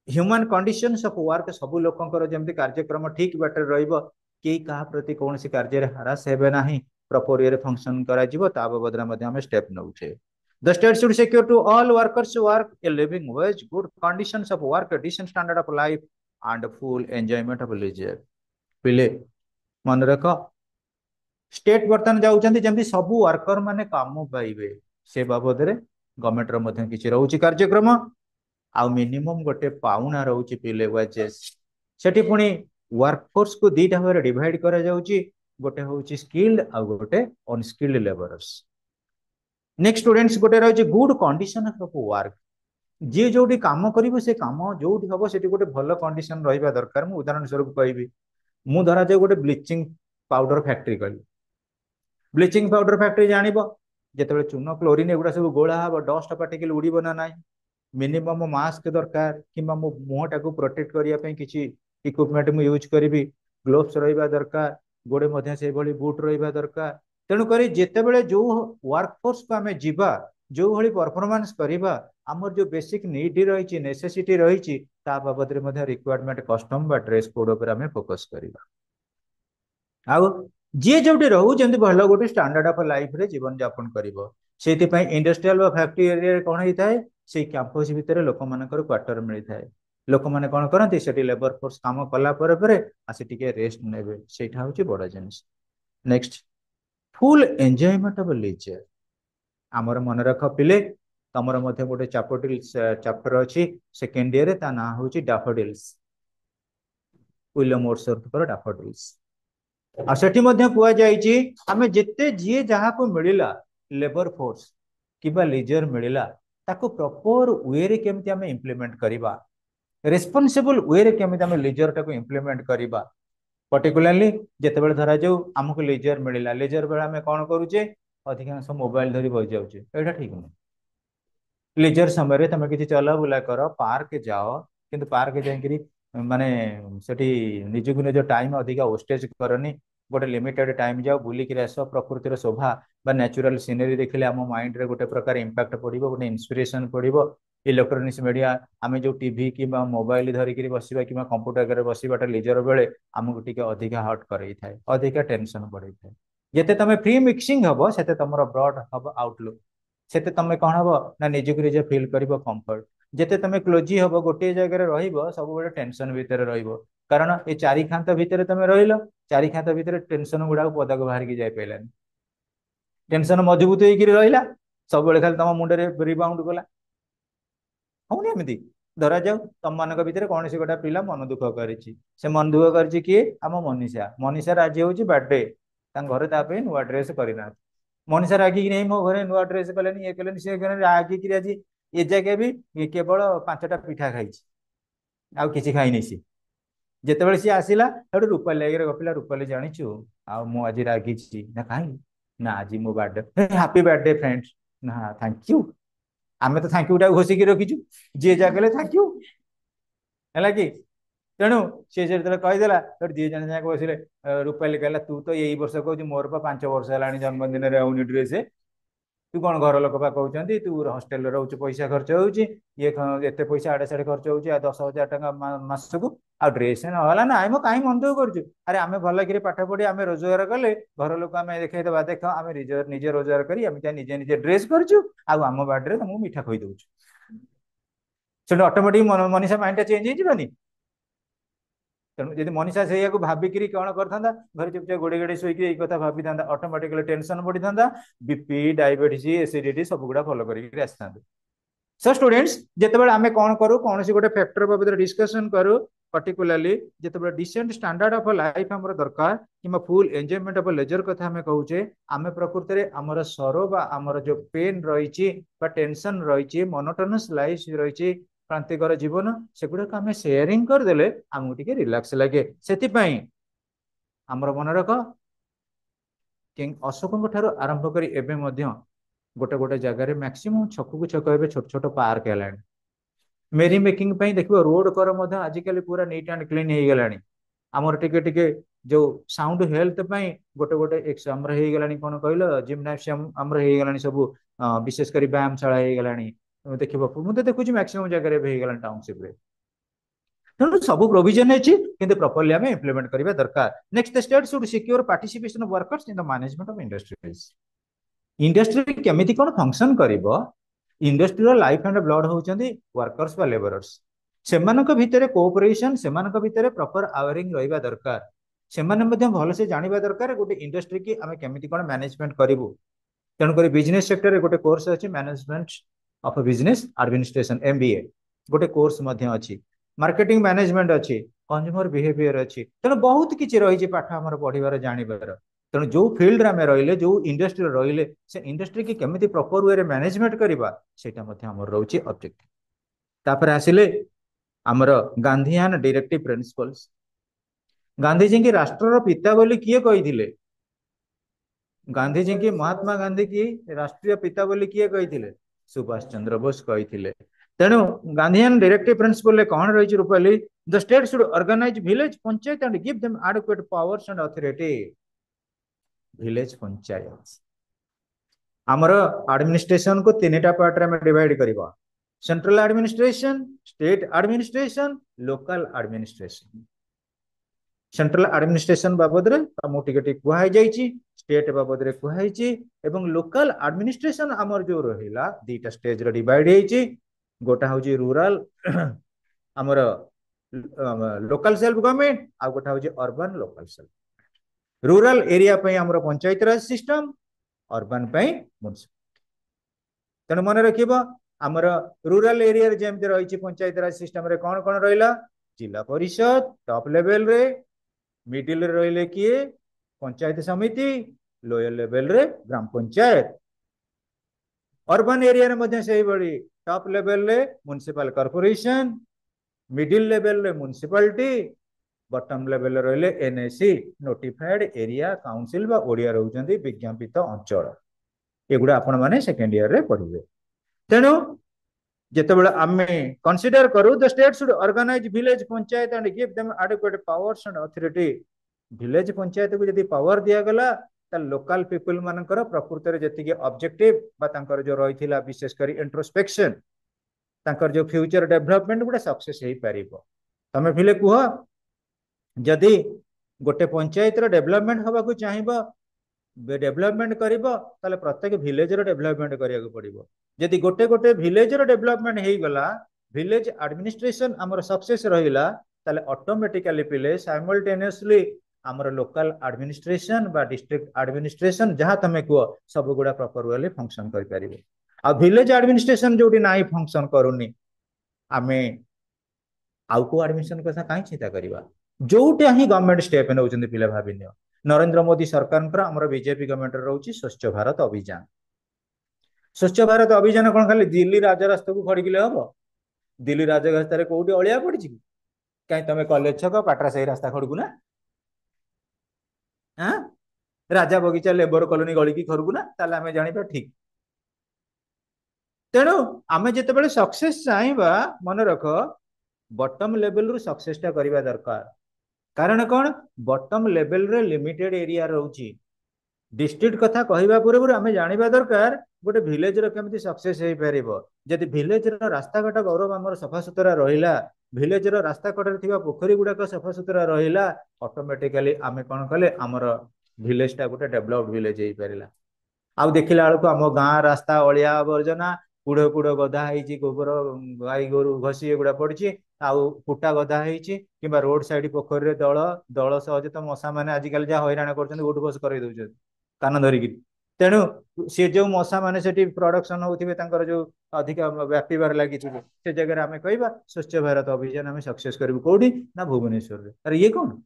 ह्यूमन कंडीशंस ऑफ वर्क सब लोकंकर जेमति कार्यक्रम ठीक बाटर रहइबो, के कहा प्रति कौन सी कार्य रे हरास हेबे नाही, प्रॉपर वे फंक्शन करा जिवो ता बदला मध्ये हम स्टेप नउछे। The state should secure to all workers work a living wage, good conditions of work, decent standard of life and full enjoyment of leisure. पिले मन रख, स्टेट बर्तन जाउचंती जेमति सब वर्कर माने काम पाइबे, से बाबद रे गवर्नमेंट रो मध्ये किछि रहउची कार्यक्रम। आ मिनिमम गोटे पाउना रहउची पिले वेजेस, सेठी पुनी वर्कफोर्स को दीटा भाग डिवाइड करा जाउची, गोटे होउची स्किल्ड आ गोटे अनस्किल्ड लेबरर्स। नेक्स्ट स्टूडेंट्स, गोटे रहउची गुड कंडीशन ऑफ वर्क, जे जोटी काम करिवो से काम जोटी हबो सेठी गोटे भलो कंडीशन रहिबा दरकार। मु उदाहरण स्वरूप कहबी, मु धरा जे गोटे ब्लीचिंग पाउडर फैक्ट्री कली, ब्लीचिंग पाउडर फैक्ट्री जानिबो जेतेबेले चून क्लोरीन एगुडा सब गोळा हबो, डस्ट पार्टिकल उड़ीबो ना नाही, मिनिमम मास्क दरकार किंबा मो मुहटा को प्रोटेक्ट करिया पे किछि इक्विपमेंट मु यूज करिवि, ग्लोव्स रहिबा दरकार, गोडे मध्ये से भली बूट रहिबा दरकार। तेणु करी जेतेबेले जो वर्कफोर्स को हमें जीवा, जो भली परफॉर्मेंस करिबा, हमर जो बेसिक नीड रहिछि, नेसेसिटी रहिछि, ता बाबद रे मध्ये रिक्वायरमेंट कस्टम बा ड्रेस कोड ऊपर हमें फोकस करिबा। आउ जे जोटी रहू जेंति भलो गोटे स्टैंडर्ड ऑफ लाइफ रे जीवन यापन करिवो, सेति पई इंडस्ट्रियल व फैक्ट्री एरिया रे कोन होइथाय, से कैंपस भितर लोक मानकर क्वार्टर मिलिथाय। लोक माने कोन करंती, सेठी लेबर फोर्स काम कला परे परे आसी टिके रेस्ट नेबे, सेठा होची बडा जिनिस। Next, full enjoyment of leisure. हमर मन रख पिले, तमर मध्ये गोटे चैप्टरटिल्स चैप्टर अछि सेकेंड ईयर रे, ता ना होची डैफोडिल्स, विलियम वर्ड्सवर्थ पर डैफोडिल्स। आ सेठी मध्ये कुआ जाईची, हमें जेते जे जहा को मिलिला लेबर फोर्स किबा लीजर मिलिला, ताको प्रॉपर वे रे केमति हमें इंप्लीमेंट करिबा, रेस्पोंसिबल वे रे केमति हमें लीजर टाको इंप्लीमेंट करिबा। पर्टिकुलरली जेतेबेले धरा जाऊ हमको लीजर मिलिला, लीजर बेला हमें कोन करूचे, अधिकांश मोबाइल धरी बइ जाउचे, एटा ठीक नै। लीजर समय रे तमे किछि चला बुला करो, पार्क जाओ, किंतु पार्क जाइकरी माने सेठी निजकु निज टाइम अधिका वेस्टेज करनी, गोटे लिमिटेड टाइम जाओ बुलिक आस, प्रकृतिर शोभा बा नेचुरल सीनरी देखिले आम माइंड रे गोटे प्रकार इंपैक्ट पड़िबो, गोटे इंस्पिरेशन पड़िबो, इलेक्ट्रोनिक्स मीडिया आम जो टीवी कि मोबाइल धरिकी बसवा कि कंप्यूटर आगे बसवाटा निजर बेले आमको टी अधिका हट कर अधिका टेंशन बढ़ई थाए जिते तुम फ्री मिक्सिंग हम से तुम ब्रड हम आउटलुक से तुम कौन हम ना निजुक निजे फिल कर कंफर्ट जिते तुम क्लोजी हम गोटे जगह सब टेंशन भितर कारण ये चारि खांत भितर तुम रहिल चारि खांत भितर टेंशन गुड़ा पदाक बाहर की जाई पाइलानी टेंशन मजबूत होगा सब खाली तुम मुंडे रिबाउंड कला हूँ एमती धरा जाऊ तुम मान भर कौन से गोटा पिला मन दुख कर मन दुख कर किए आम मनीषा मनीषा राजी हूँ बर्थडे घरे नुआ ड्रेस करना मनीषा रागिक नहीं मो घरे नुआ ड्रेस कले ये कले सी रागिक आज ये जगह भी केवल 5टा पिठा खाई आउ कि खाई सी जिते सी आसला रूपाली आगे गपिला रूपाली जाचु आज रागी ना कहीं ना आज मो बर्थडे हैप्पी बर्थडे फ्रेंड्स ना थैंक यू आम तो थैंक यू घोषिकी रखीचु जी जा कले थैंक यू है कि तेणु सी जो कहीदेला दी जन जाक बसले रूपाली कहला तू तो यही वर्ष कहू मोर 5 वर्ष है जन्मदिन आउनी ड्रेस तू कौन घर लोक कहते तू हस्टेल रोच पैसा खर्च होती ये एत पैसा आड़े साड़े खर्च होती 10,000 टका मासक आ ड्रेस ना ना मो कहीं मन दुख करुँ अरे आम भल कि पाठ पढ़ी आम रोजगार कले घर लोक आम देखा देख आम निजे रोजगार करी निजे निजे ड्रेस करूँ आम बार्डे तुमको मिठा खुई दौर से ऑटोमेटिक मनीषा माइंड चेंज होनी तेणु जब मनीषा से भाविक कौन करता घर चुपचाप गोड़े गोड़े शोक कथा भाभी था ऑटोमेटिकली टेंशन बढ़ी था बीपी डायबिटीज एसिडिटी सब गुड़ा फॉलो करके आसी था सो स्टूडेंट्स जिते आम कौन करूँ कौन गोटे फैक्टर बाबद डिस्कसन करूँ पर्टिकुलाली जिते डिसेंट स्टैंडर्ड ऑफ लाइफ आम दरकार कि फुल एंजॉयमेंट ऑफ लेजर कथा आम कहूचे आम प्रकृत में आमर सरो बा आमर जो पेन रही टेंशन रही मोनोटोनस लाइफ रही क्रांतिकर जीवन सेगुड़ा आम शेयरिंग करदे आमको टी रिलैक्स लगे से आमर मन रख किंग अशोक आरंभ कर गोटे गोटे जगह मैक्सिमम छकु छक छोट छोट पार्क है मेरी मेकिंग देख रोड कर आजिकल पूरा नीट एंड क्लीन हो गलानी आमर टिके जो साउंड हेल्थ गोटे गोटे एक्साम हो गलानी कौन कहल जिम्नासियम आमर हो गलानी सब विशेषकर व्यायामशाला हो गलानी देख मुझे देखुची मैक्सिमम जगह हो गलानी टाउनशिप रे तेणु सब प्रोविजन अच्छी किंतु प्रॉपर्ली आम इम्प्लीमेंट करबा दरकार next state should secure participation of workers in the management of industries industry केमिति कोन फंक्शन करिवो इंडस्ट्री लाइफ एंड ब्लड होउचंदी वर्कर्स बा लेबरर्स सेमानक भितरे कोऑपरेशन सेमानक भितरे प्रॉपर आवरिंग रहिबा दरकार सेमाने मध्ये भल से जानिबा दरकार गोटे इंडस्ट्री की आमे केमिति कोन मैनेजमेंट करिवो तेणु करी बिजनेस सेक्टर रे गोटे कोर्स अछि management of business administration MBA गोटे कोर्स मध्ये अछि मार्केटिंग मैनेजमेंट अछि कंज्यूमर बिहेवियर अछि तेणु बहुत किछि रही पाठ हमर पढिबार जानिबार तेणु जो फील्ड आम रहिले जो इंडस्ट्री रहिले से इंडस्ट्री की केमिति प्रॉपर वे मैनेजमेंट करबा सेटा मध्ये हमर रहउची ऑब्जेक्टिव तापर आसिले हमर Gandhian directive principles Gandhi ji की राष्ट्र पिता बोली किए कहिथिले गांधी जी की महात्मा गांधी की राष्ट्रीय पिता बोली किए कहिथिले सुभाष चंद्र बोस कहिथिले तेणु गांधीयन डायरेक्टिव प्रिंसिपल कौन रही रूपाली the state should organise village panchayat and give them adequate powers and authority village panchayat आमर एडमिनिस्ट्रेशन को 3टा पार्ट रे डिवाइड करबा central administration state administration local administration central administration बाबद रे हमु टिके कुहाई जाईची स्टेट बाबद रे कुहाईची एवं लोकल एडमिनिस्ट्रेशन आमर जो रहिला 2टा स्टेज रे डिवाइड हेची गोटा होची रूरल आमर लोकल सेल्फ गवर्नमेंट आ गोटा होची urban local self rural area पे आमर पंचायत राज सिस्टम अर्बन पे म्युनिसिपालिटी तेणु मन रखिबो आमर रूरल एरिया रे जेमते रही पंचायत राज सिस्टम रे कौन कौन रहिला जिला परिषद टॉप लेवल रे मिडिल रे रहिले किए पंचायत समिति लोअर लेवल रे ग्राम पंचायत अर्बन एरिया रे मध्ये सेही बड़ी टॉप लेवल रे म्युनिसिपल कॉर्पोरेशन मिडिल लेवल रे म्युनिसिपालिटी बटम लेवल रहिले एनएसी नोटिफाइड एरिया काउंसिल बा ओडिया रहउचंदी विज्ञापित अंचल एगुडा आपण माने सेकेंड ईयर रे पढिबे तेनु जेतेबेला आमे कंसीडर करू the state should organise village panchayat and give them adequate powers and authority village panchayat को जदी पावर दिया गला त लोकल पीपल मानकर प्रकृति रे जति के ऑब्जेक्टिव बा तांकर जो रहिथिला विशेष करी इंट्रोस्पेक्शन तांकर जो फ्यूचर डेवलपमेंट गुडा सक्सेस हेई परिबो तमे फिले कुह जदि गोटे पंचायत रो डेवलपमेंट हवा को चाहिबो डेवलपमेंट करिबो ताले प्रत्येक विलेज रो डेवलपमेंट करिया को पड़िबो जदि गोटे गोटे विलेज रो डेवलपमेंट हेई गला विलेज एडमिनिस्ट्रेशन हमर सक्सेस रहिला ताले ऑटोमेटिकली पिले साइमल्टेनियसली हमर लोकल एडमिनिस्ट्रेशन बा डिस्ट्रिक्ट एडमिनिस्ट्रेशन जहां तमे को सब गुडा प्रॉपर वे फंक्शन करि परिबो आ विलेज एडमिनिस्ट्रेशन जोटी नाही फंक्शन करूनी आमे आउ को एडमिशन कथा काई चिंता करबा जोटा ही गवर्नमेंट स्टेप नउचंदी पिला भाबिनियो नरेंद्र मोदी सरकार हमर बीजेपी गवर्नमेंट रहउची स्वच्छ भारत अभियान स्वच्छ भारत अभियान कोन खाली दिल्ली राजरास्ता को खड़ी किले हबो दिल्ली राजरास्ता रे कोउटी अलिया पड़िची काई तमे कॉलेज छक पाटरा सही रास्ता खड़कू ना हां राजा बगीचा लेबर कॉलोनी गली की खड़कू ना ताले हमें जानिबा ठीक तेणु आमे जेते बेले सक्सेस चाहबा मन रख बॉटम लेवल रु सक्सेस टा करबा दरकार कारण कौन बॉटम लेवल रे लिमिटेड एरिया रहउची डिस्ट्रिक्ट कथा कहबा पूरे पूरे आमे जानिबा दरकार गोटे विलेज रो केमति सक्सेस हेई परिबो जदि विलेज रो रास्ता घाट गौरव हमर सफा सुतरा रहिला विलेज रो रास्ता कटर थिबा पोखरी गुडा का सफा सुतरा रहिला ऑटोमेटिकली आमे कोन कले हमर विलेज टा गोटे डेवलप्ड विलेज हेई परिला आउ देखिला बेलको हम गाँ रास्ता अलिया आवर्जना कुड़ कुड़ गदा होती गोबर गाई गोरु घसी एगुड़ा पड़ी आउ कुटा गदा होती कि रोड साइड पोखरी दल दल सहज तो मशा मैंने आजिकल जहाँ हईराण कर उठ बस कर कान धरिकी तेणु सी जो मशा मैंने से प्रडक्शन होते जो अधिक व्यापार लगी से जगह आम कह स्वच्छ भारत अभियान आम सक्सेस करूँ कौटी ना भुवनेश्वर अरे ये कौन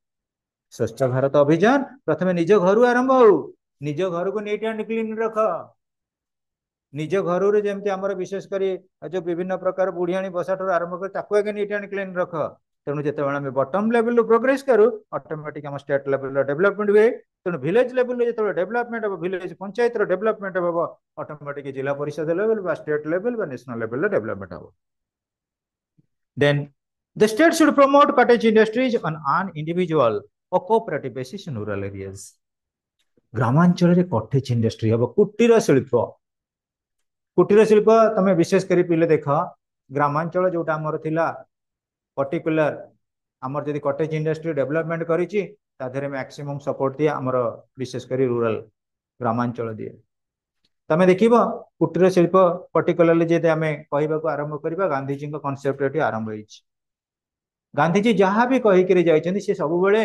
स्वच्छ भारत अभियान प्रथम निज घर आरंभ हो निज घर को नीट एंड क्लीन रख निज घर जमी आम विशेषकर जो विभिन्न प्रकार बुढ़ियाणी बसा ठार आरंभ कर आगे नीट एंड क्लीन रख तेणु जो बटम लेवल प्रोग्रेस करूँ ऑटोमेटिक आम स्टेट लेवल डेवलपमेंट हुए तेणु विलेज लेवल जो डेवलपमेंट हम विलेज पंचायत डेवलपमेंट हम ऑटोमेटिक जिला परिषद level state level national level development हम then the state should promote cottage industries on an individual or cooperative basis in rural areas ग्रामांचल रे cottage industry हम कुटीर शिल्प तमे विशेष करी पिले देख ग्रामांचल जोटा आमर थिला पर्टिकुलर आमर जदि कटेज इंडस्ट्री डेवलपमेंट करिछि ता देरे मैक्सिमम सपोर्ट दिए आमर विशेष करी रूरल ग्रामांचल दिए तमे देखिबो कुटीर शिल्प पर्टिकुलरली जे आमे कहबा को आरंभ करबा गांधीजी को कांसेप्ट एटी आरंभ होइछि गांधीजी जहाँ भी कही करी जाइछन्ति से सब बेले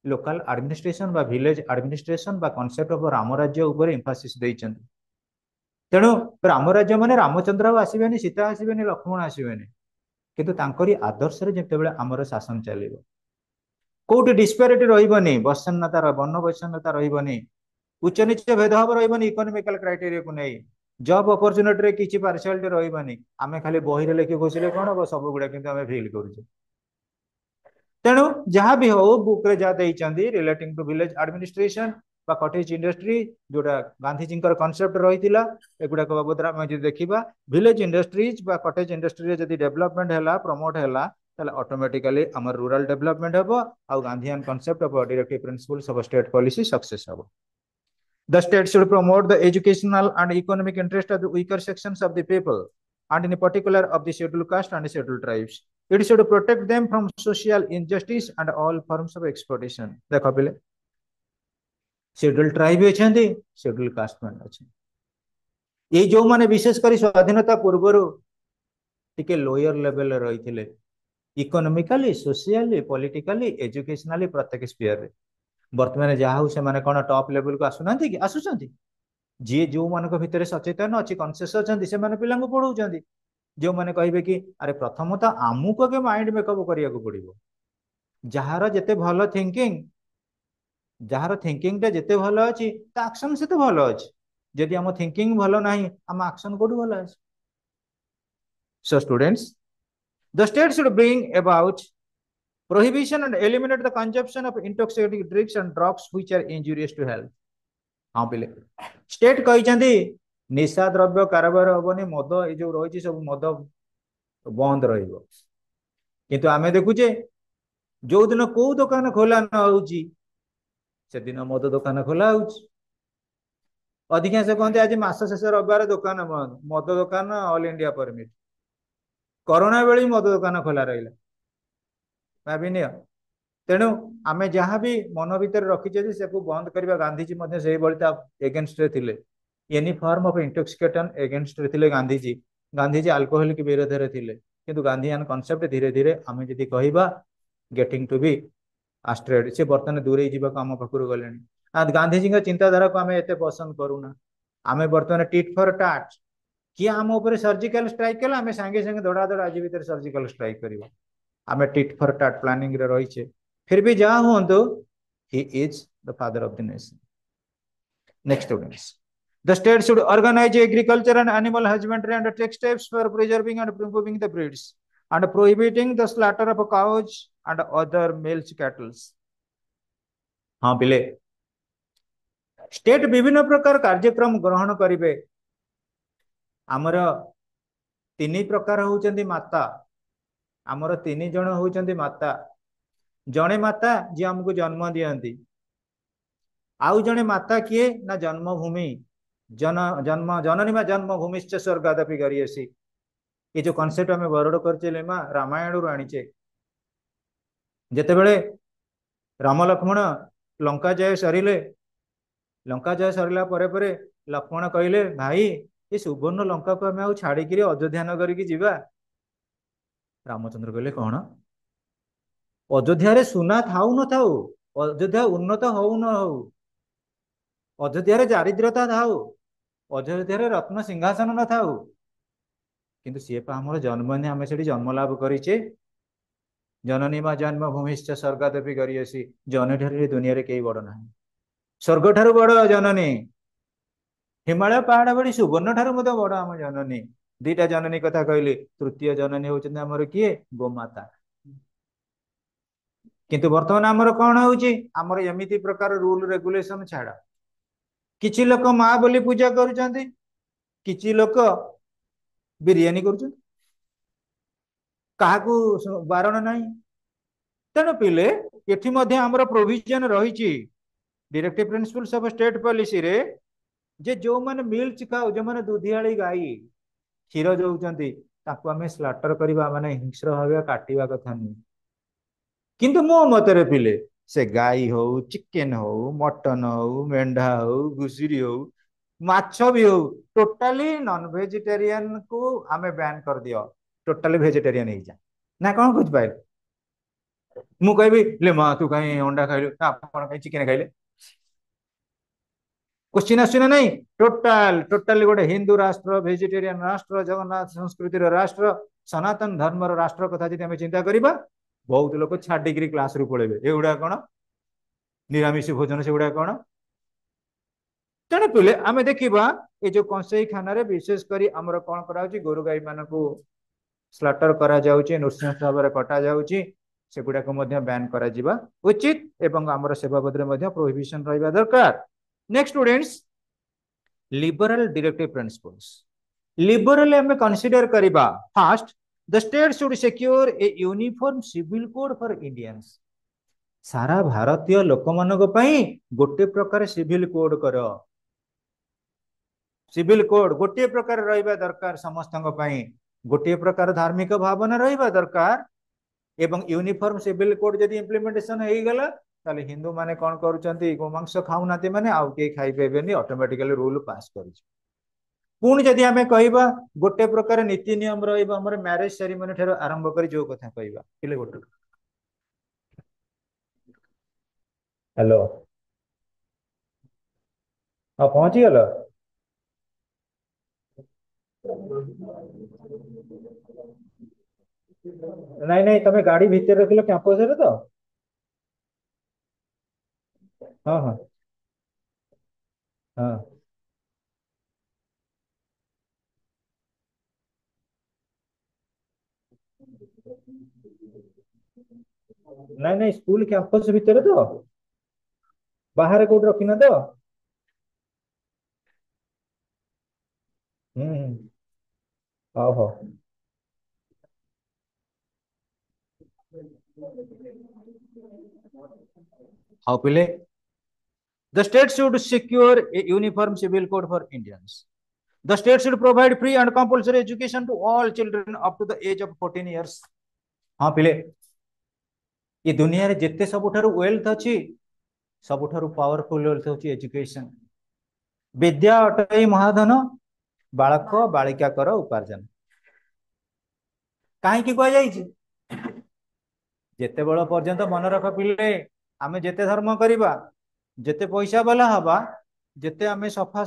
लोकल एडमिनिस्ट्रेशन बा विलेज एडमिनिस्ट्रेशन बा कांसेप्ट ऑफ राम राज्य ऊपर एम्फासिस दैछन्ति तेणु राम राज्य माने रामचंद्र आसबेनि सीता आसबेनि लक्ष्मण आसबेनि किंतु तांकरी आदर्श रे जेतेबेले आमर शासन चलिबो कोठी डिस्पैरिटी रहिबनी वैषम्यता वर्ण वैषम्यता रहिबनी उच्च नीच भेदभाव रहिबनी इकोनॉमिकल क्राइटेरिया को नहीं जॉब अपॉर्चुनिटी रे किछि पार्शियालिटी रहिबनी आमे खाली बही रे लेखि घोषिले कोन हो सब गुडा किंतु आमे फील करूछे तेणु जहाँ भी हो बुक रे जा देइचंदी रिलेटिंग टू विलेज एडमिनिस्ट्रेशन बा कटेज इंडस्ट्री जोटा गांधीजी कॉन्सेप्ट रही एगुड़ा बाबद आम जो देखा विलेज इंडस्ट्रीज बा कटेज इंडस्ट्री जदि डेवलपमेंट है प्रमोट है ऑटोमेटिकली आम रूरल डेवलपमेंट हम आउ Gandhian concept of directive principles of state policy success हम the state should promote the educational and economic interest of the weaker sections of the people and in particular of the scheduled caste and scheduled tribes. It should protect them from social injustice and all forms of exploitation. देखो पहले schedule tribe अच्छे schedule caste man अच्छे ये जो माने विशेष कर स्वाधीनता पूर्वर टिके लोयर लेवल रही इकोनॉमिकली सोशियली पॉलिटिकली एजुकेशनली प्रत्येक स्पीयर रे वर्तमान जहाँ हो से माने कोन टॉप लेवल को आसुना कि आसुचंती जी जो मानक भितर सचेतन अच्छी कनसीयस अच्छा से माने पिला पढ़ाऊँ जो मैंने कहे कि अरे प्रथमतः आमको के माइंड मेकअप करिया को पड़ो जार जेते भल थिंकिंग जार थिंकिंग टा जेते भल अच्छी एक्शन से तो भल अच्छी जदि आम थिंकिंग भल ना आम एक्शन कौट भल अच्छे so students the state should bring about prohibition and eliminate the consumption of intoxicating drinks and drugs which are injurious to health हाँ पिले स्टेट कही निशा द्रव्य कारबार हेनी मद ये जो रही सब मद बंद रु आम देखुचे जो दिन कौ दुकान खोला न हो दिन मद दुकान खोला हो अधिकांश कहते आज मास शेष रविवार दुकान बंद मद दुकान ऑल इंडिया परमिट करोना बेले मद दुकान खोला रहा भाभी नियो तेणु आमे जहाँ भी मन भितर रखीचे से बंद करवा गांधीजी से एगेन्स्ट रे थिले any form of intoxication against रे थिले गांधीजी गांधीजी अल्कोहलिक विरोध रे थिले किंतु गांधीयान कॉन्सेप्ट धीरे धीरे आमे जदि कहबा गेटिंग टू बी आस्ट्रेड से बर्तमान दूरे जावाक आम पाखु गले गांधीजी चिंताधारा को आम एत पसंद करूना आम बर्तमान टिट फॉर टाट किए आम उपर सर्जिकल स्ट्राइक कला आम सांगे सांगे धड़ा धड़ आज भितर सर्जिकल स्ट्राइक करवा आम टिट फॉर टाट प्लानिंग रे रहीचे फिर भी जहाँ हूँ he is the father of the nation next students the state should organize agriculture and animal husbandry and take steps for preserving and improving the breeds and prohibiting the slaughter of cows and other male cattle हाँ पिले state विभिन्न प्रकार कार्यक्रम ग्रहण करिवे आमर तीन प्रकार होउचंदी माता आमर तीन जन होउचंदी माता जड़े माता जी आमको जन्म दियंती आउ जड़े माता किए ना जन्मभूमि जन जन्म जननी मा जन्मभूमिश्च स्वर्गादपि गरीयसी ये जो कॉन्सेप्ट आम बरड़ करचे माँ रामायण रू आनीचे जेते बेले राम लक्ष्मण लंका जय सरिले लंका जय सरला परे परे लक्ष्मण कहले भाई ये सुवर्ण लंका को आम छाड़ी अयोध्या नगर की जीवा रामचंद्र कहले कौन अयोध्या सुना थाऊ न थाऊ अयोध्या उन्नत हो न हो अयोध्या दारिद्रता थाऊ अयोध्या रत्न सिंहासन न थाऊ किंतु सी आम जन्म आम से जन्म लाभ करें जननी माँ जन्मभूमिश्च स्वर्गादपि गरीयसी जन ठारे दुनिया रे कई बड़ ना स्वर्ग ठारू बड़ जननी हिमालय पहाड़ बड़ी सुवर्ण ठारू मत बड़ आम जननी दीटा जननी कथा कहली तृतीय जननी होउछन्ती हमर किए गोमाता किंतु वर्तमान आमर कौन होउची आमर एमिति प्रकार रूल रेगुलेशन छाड़ा किछि लोक माँ बोली पूजा करुछन्ती किछि लोक बिरियानी करुछन्ती काहाकू बारण नहीं तेणु पिले एठी मध्ये आमर प्रोविजन रही directive principles of state policy रे जे जो माने मिल्क खाओ जो माने दुधियाली गाई क्षीर दौरान ताकू आम स्लाटर करवा माने हिंस्र भाव काटिया कथा नहीं किंतु मो मतरे पिले से गाई हो चिकेन हो मटन हो मेंढा हो घुसुरी हो माछ भी हो टोटाली नॉन वेजिटेरियन को आमे बैन कर दियो टोटाली वेजिटेरियन हो जा ना कौन बुझ पाए मु कहबी ले माँ तू कहीं अंडा खाइलु आपण कहीं चिकेन खाइले क्वेश्चन आसुना नहीं टोटाल टोटाली गोटे हिंदू राष्ट्र वेजिटेरियन राष्ट्र जगन्नाथ संस्कृतिर राष्ट्र सनातन धर्मर राष्ट्र कथा जदि आम चिंता करबा बहुत लोग छाड़ी क्लास रू पड़े एगुड़ा कौन निरामिष भोजन से गुड़ा कौन तेणु पिले आम देखा ये जो कंसई खाना रे विशेषकर आमर कौन करा गोरु गाई मान को स्लाटर करा जाउची नृशंस भाव में कटा जाउची सेगुड़ा को बैन करा जिबा उचित एवं आमर सेवा बदले प्रोहिबिशन रहिबा दरकार next students liberal directive principles liberal आम कंसीडर करबा fast the state should secure a uniform civil code for Indians सारा भारतीय लोक मानक पई गोटे प्रकार सिविल कोड कर सिविल कोड गोटे प्रकार रहिबा दरकार समस्तक पई गोटे प्रकार धार्मिक भावना रहिबा दरकार एवं यूनिफॉर्म सिविल कोड जदि इम्प्लीमेंटेशन हो गला ताले हिंदू माने कोन करूचंती गोमांस खाउनाते माने आउ के खाइ पेबेनी ऑटोमेटिकली रूल पास करूछ पुणी जदि आम कहवा गोटे प्रकार नीति नियम रही मैरेज सेरिमनी ठार आरंभ कर जो कथा कहवा गोटे हेलो हाँ पहुंची गल नहीं नहीं तमें गाड़ी भीतर रखिल कैंपस रे तो हाँ हाँ हाँ नहीं नहीं स्कूल कैंपस भीतर तो बाहर कोड रखिना तो हाँ हाँ हाँ पिले the state should secure a uniform civil code for Indians The state should provide free and compulsory education to all children up to the age of 14 years. हाँ पिले ये दुनिया रे जिते सबुठारु वेल्थ अछि सबुठारु पावरफुल वेल्थ अछि एजुकेशन विद्या अटई महाधन बालक बालिका कर उपार्जन कहीं कह जाइए जेते बड़ पर्यंत मन रख पिले आमे जेते धर्म करिबा जेते पैसा वाला हवा जेते आमे सफा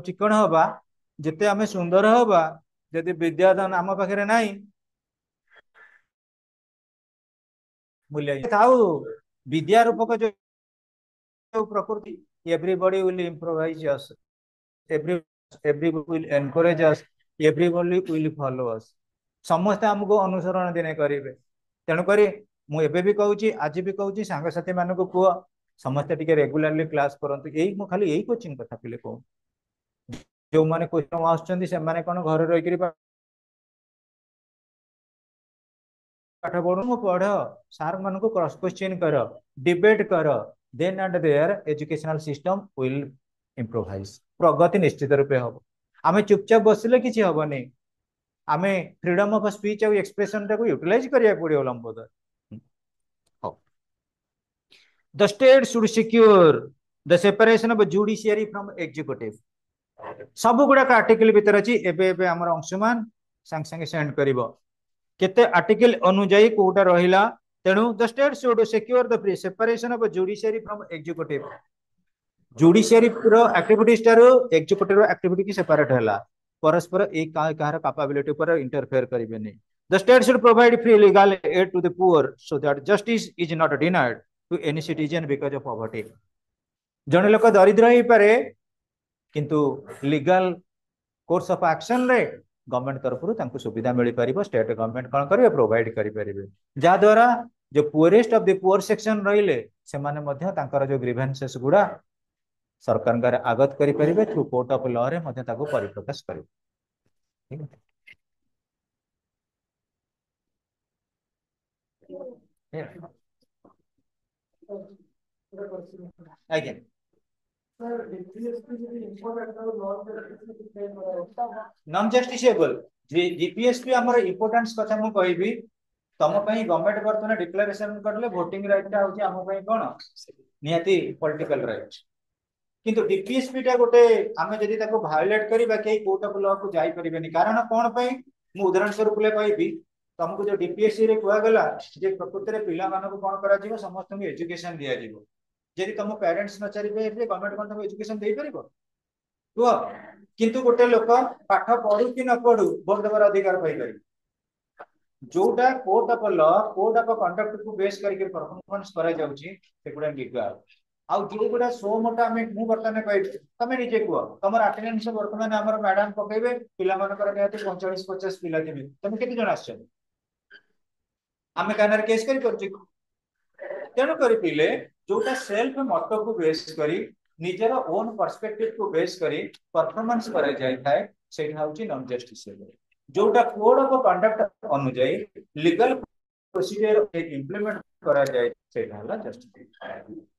चिकन हवा जेते आमे सुंदर हवा जदि विद्यादान आम पाखे नहीं मूल्य थाउ विद्या रूपक जो प्रकृति everybody will improvise us every will encourage us everybody will follow us समस्त हमको अनुसरण दिने करेंगे तेणुक मुझे भी कहूँ आज भी कहूँ सांगसाथी मान कह समस्ते टिके रेगुलारली क्लास करंतु यही मु खाली यही कोचिंग कथा पिले कहूँ जो माने क्वेश्चन आसुचंदी से माने कोन घर रही करी पाठ पढ़ू मु पढ़ सार मान को क्रॉस क्वेश्चन कर डिबेट कर then and their educational system will improvise प्रगति निश्चित रूपे हम आमे चुपचाप बसिले किछि हबनी आमे फ्रीडम ऑफ स्पीच और एक्सप्रेशन टाको यूटिलाइज करिया पड़ियो Lambodar The state should secure the separation of judiciary from executive. सब गुड़ा का आर्टिकल भीतर अछि एबे एबे हमर अंशुमान संग संग सेंड करिवो केते आर्टिकल अनुଯାयी कोटा रहिला तेनु the state should secure the separation of judiciary from executive. Judiciary रो एक्टिविटीज तारो एग्जीक्यूटिव रो एक्टिविटी की सेपरेट हैला परस्पर एक काहर कैपेबिलिटी पर इंटरफेयर करिबेनी The state should provide free legal aid to the poor so that justice is not denied to any citizen because of poverty. जने लोक दरिद्र ही पारे किंतु लीगल कोर्स ऑफ एक्शन रे गवर्नमेंट तरफ तांको सुविधा मिल पारिबो स्टेट गवर्नमेंट कोन करिवे प्रोवाइड करि परिबे जा द्वारा जो poorest of the poor section रहिले से माने मध्य तांकर जो ग्रीवेंसेस गुडा सरकार का आगत करि परिबे थ्रू कोर्ट ऑफ लॉ रे मध्य ताको परिप्रकाश करिबे ठीक है आज्ञा नॉन जस्टिसेबल जीपीएसपी हमर इंपोर्टेंस कथा मु कहबी तम पई गवर्नमेंट वर्तमान डिक्लेरेशन करले वोटिंग राइट ता होची हम पई कोन नियति पॉलिटिकल राइट किंतु डीपीएसपी टा गोटे आमे जदि ताको वायोलेट करिबा के कोर्ट ऑफ लॉ को जाई परिबेनी कारण कोन पई मु उदाहरण स्वरूप ले कहबी तुमको जो डीपीएससी रे कुआ गला जे प्रकृति रे पिला मानको कोन करा जीवो समस्त को एजुकेशन दिया जीवो जदि तुम पेरेंट्स न चारिबे गवर्नमेंट कोन तुम एजुकेशन देई परिबो तो किंतु गोटे लोक पाठ पढ़ू कि न पढ़ू वोट देवर अधिकार पाई पारि जोटा court of law code of conduct को बेस करके परफॉर्मेंस करा जाउची सेगुडा लीगल आउ जो गुडा सो मोटा में मु वर्तमान कहै तमे निजे कुआ तमर अटेंडेंस वर्तमान हमर मैडम पकेबे पिला मानकर नियति 45 50 पिला थिबे तमे केते जण आछन आमे कानर केस करी करछि तेणु करी पिले जोटा सेल्फ मतो को बेस करी निजर ओन पर्सपेक्टिव को बेस करी परफॉर्मेंस करा जाय थाए सेही हाउची नॉन जस्टिसेबल जोटा कोड ऑफ कंडक्ट अनुଯାयी लीगल प्रोसीजर इंप्लीमेंट करा जाय सेही हला जस्टिस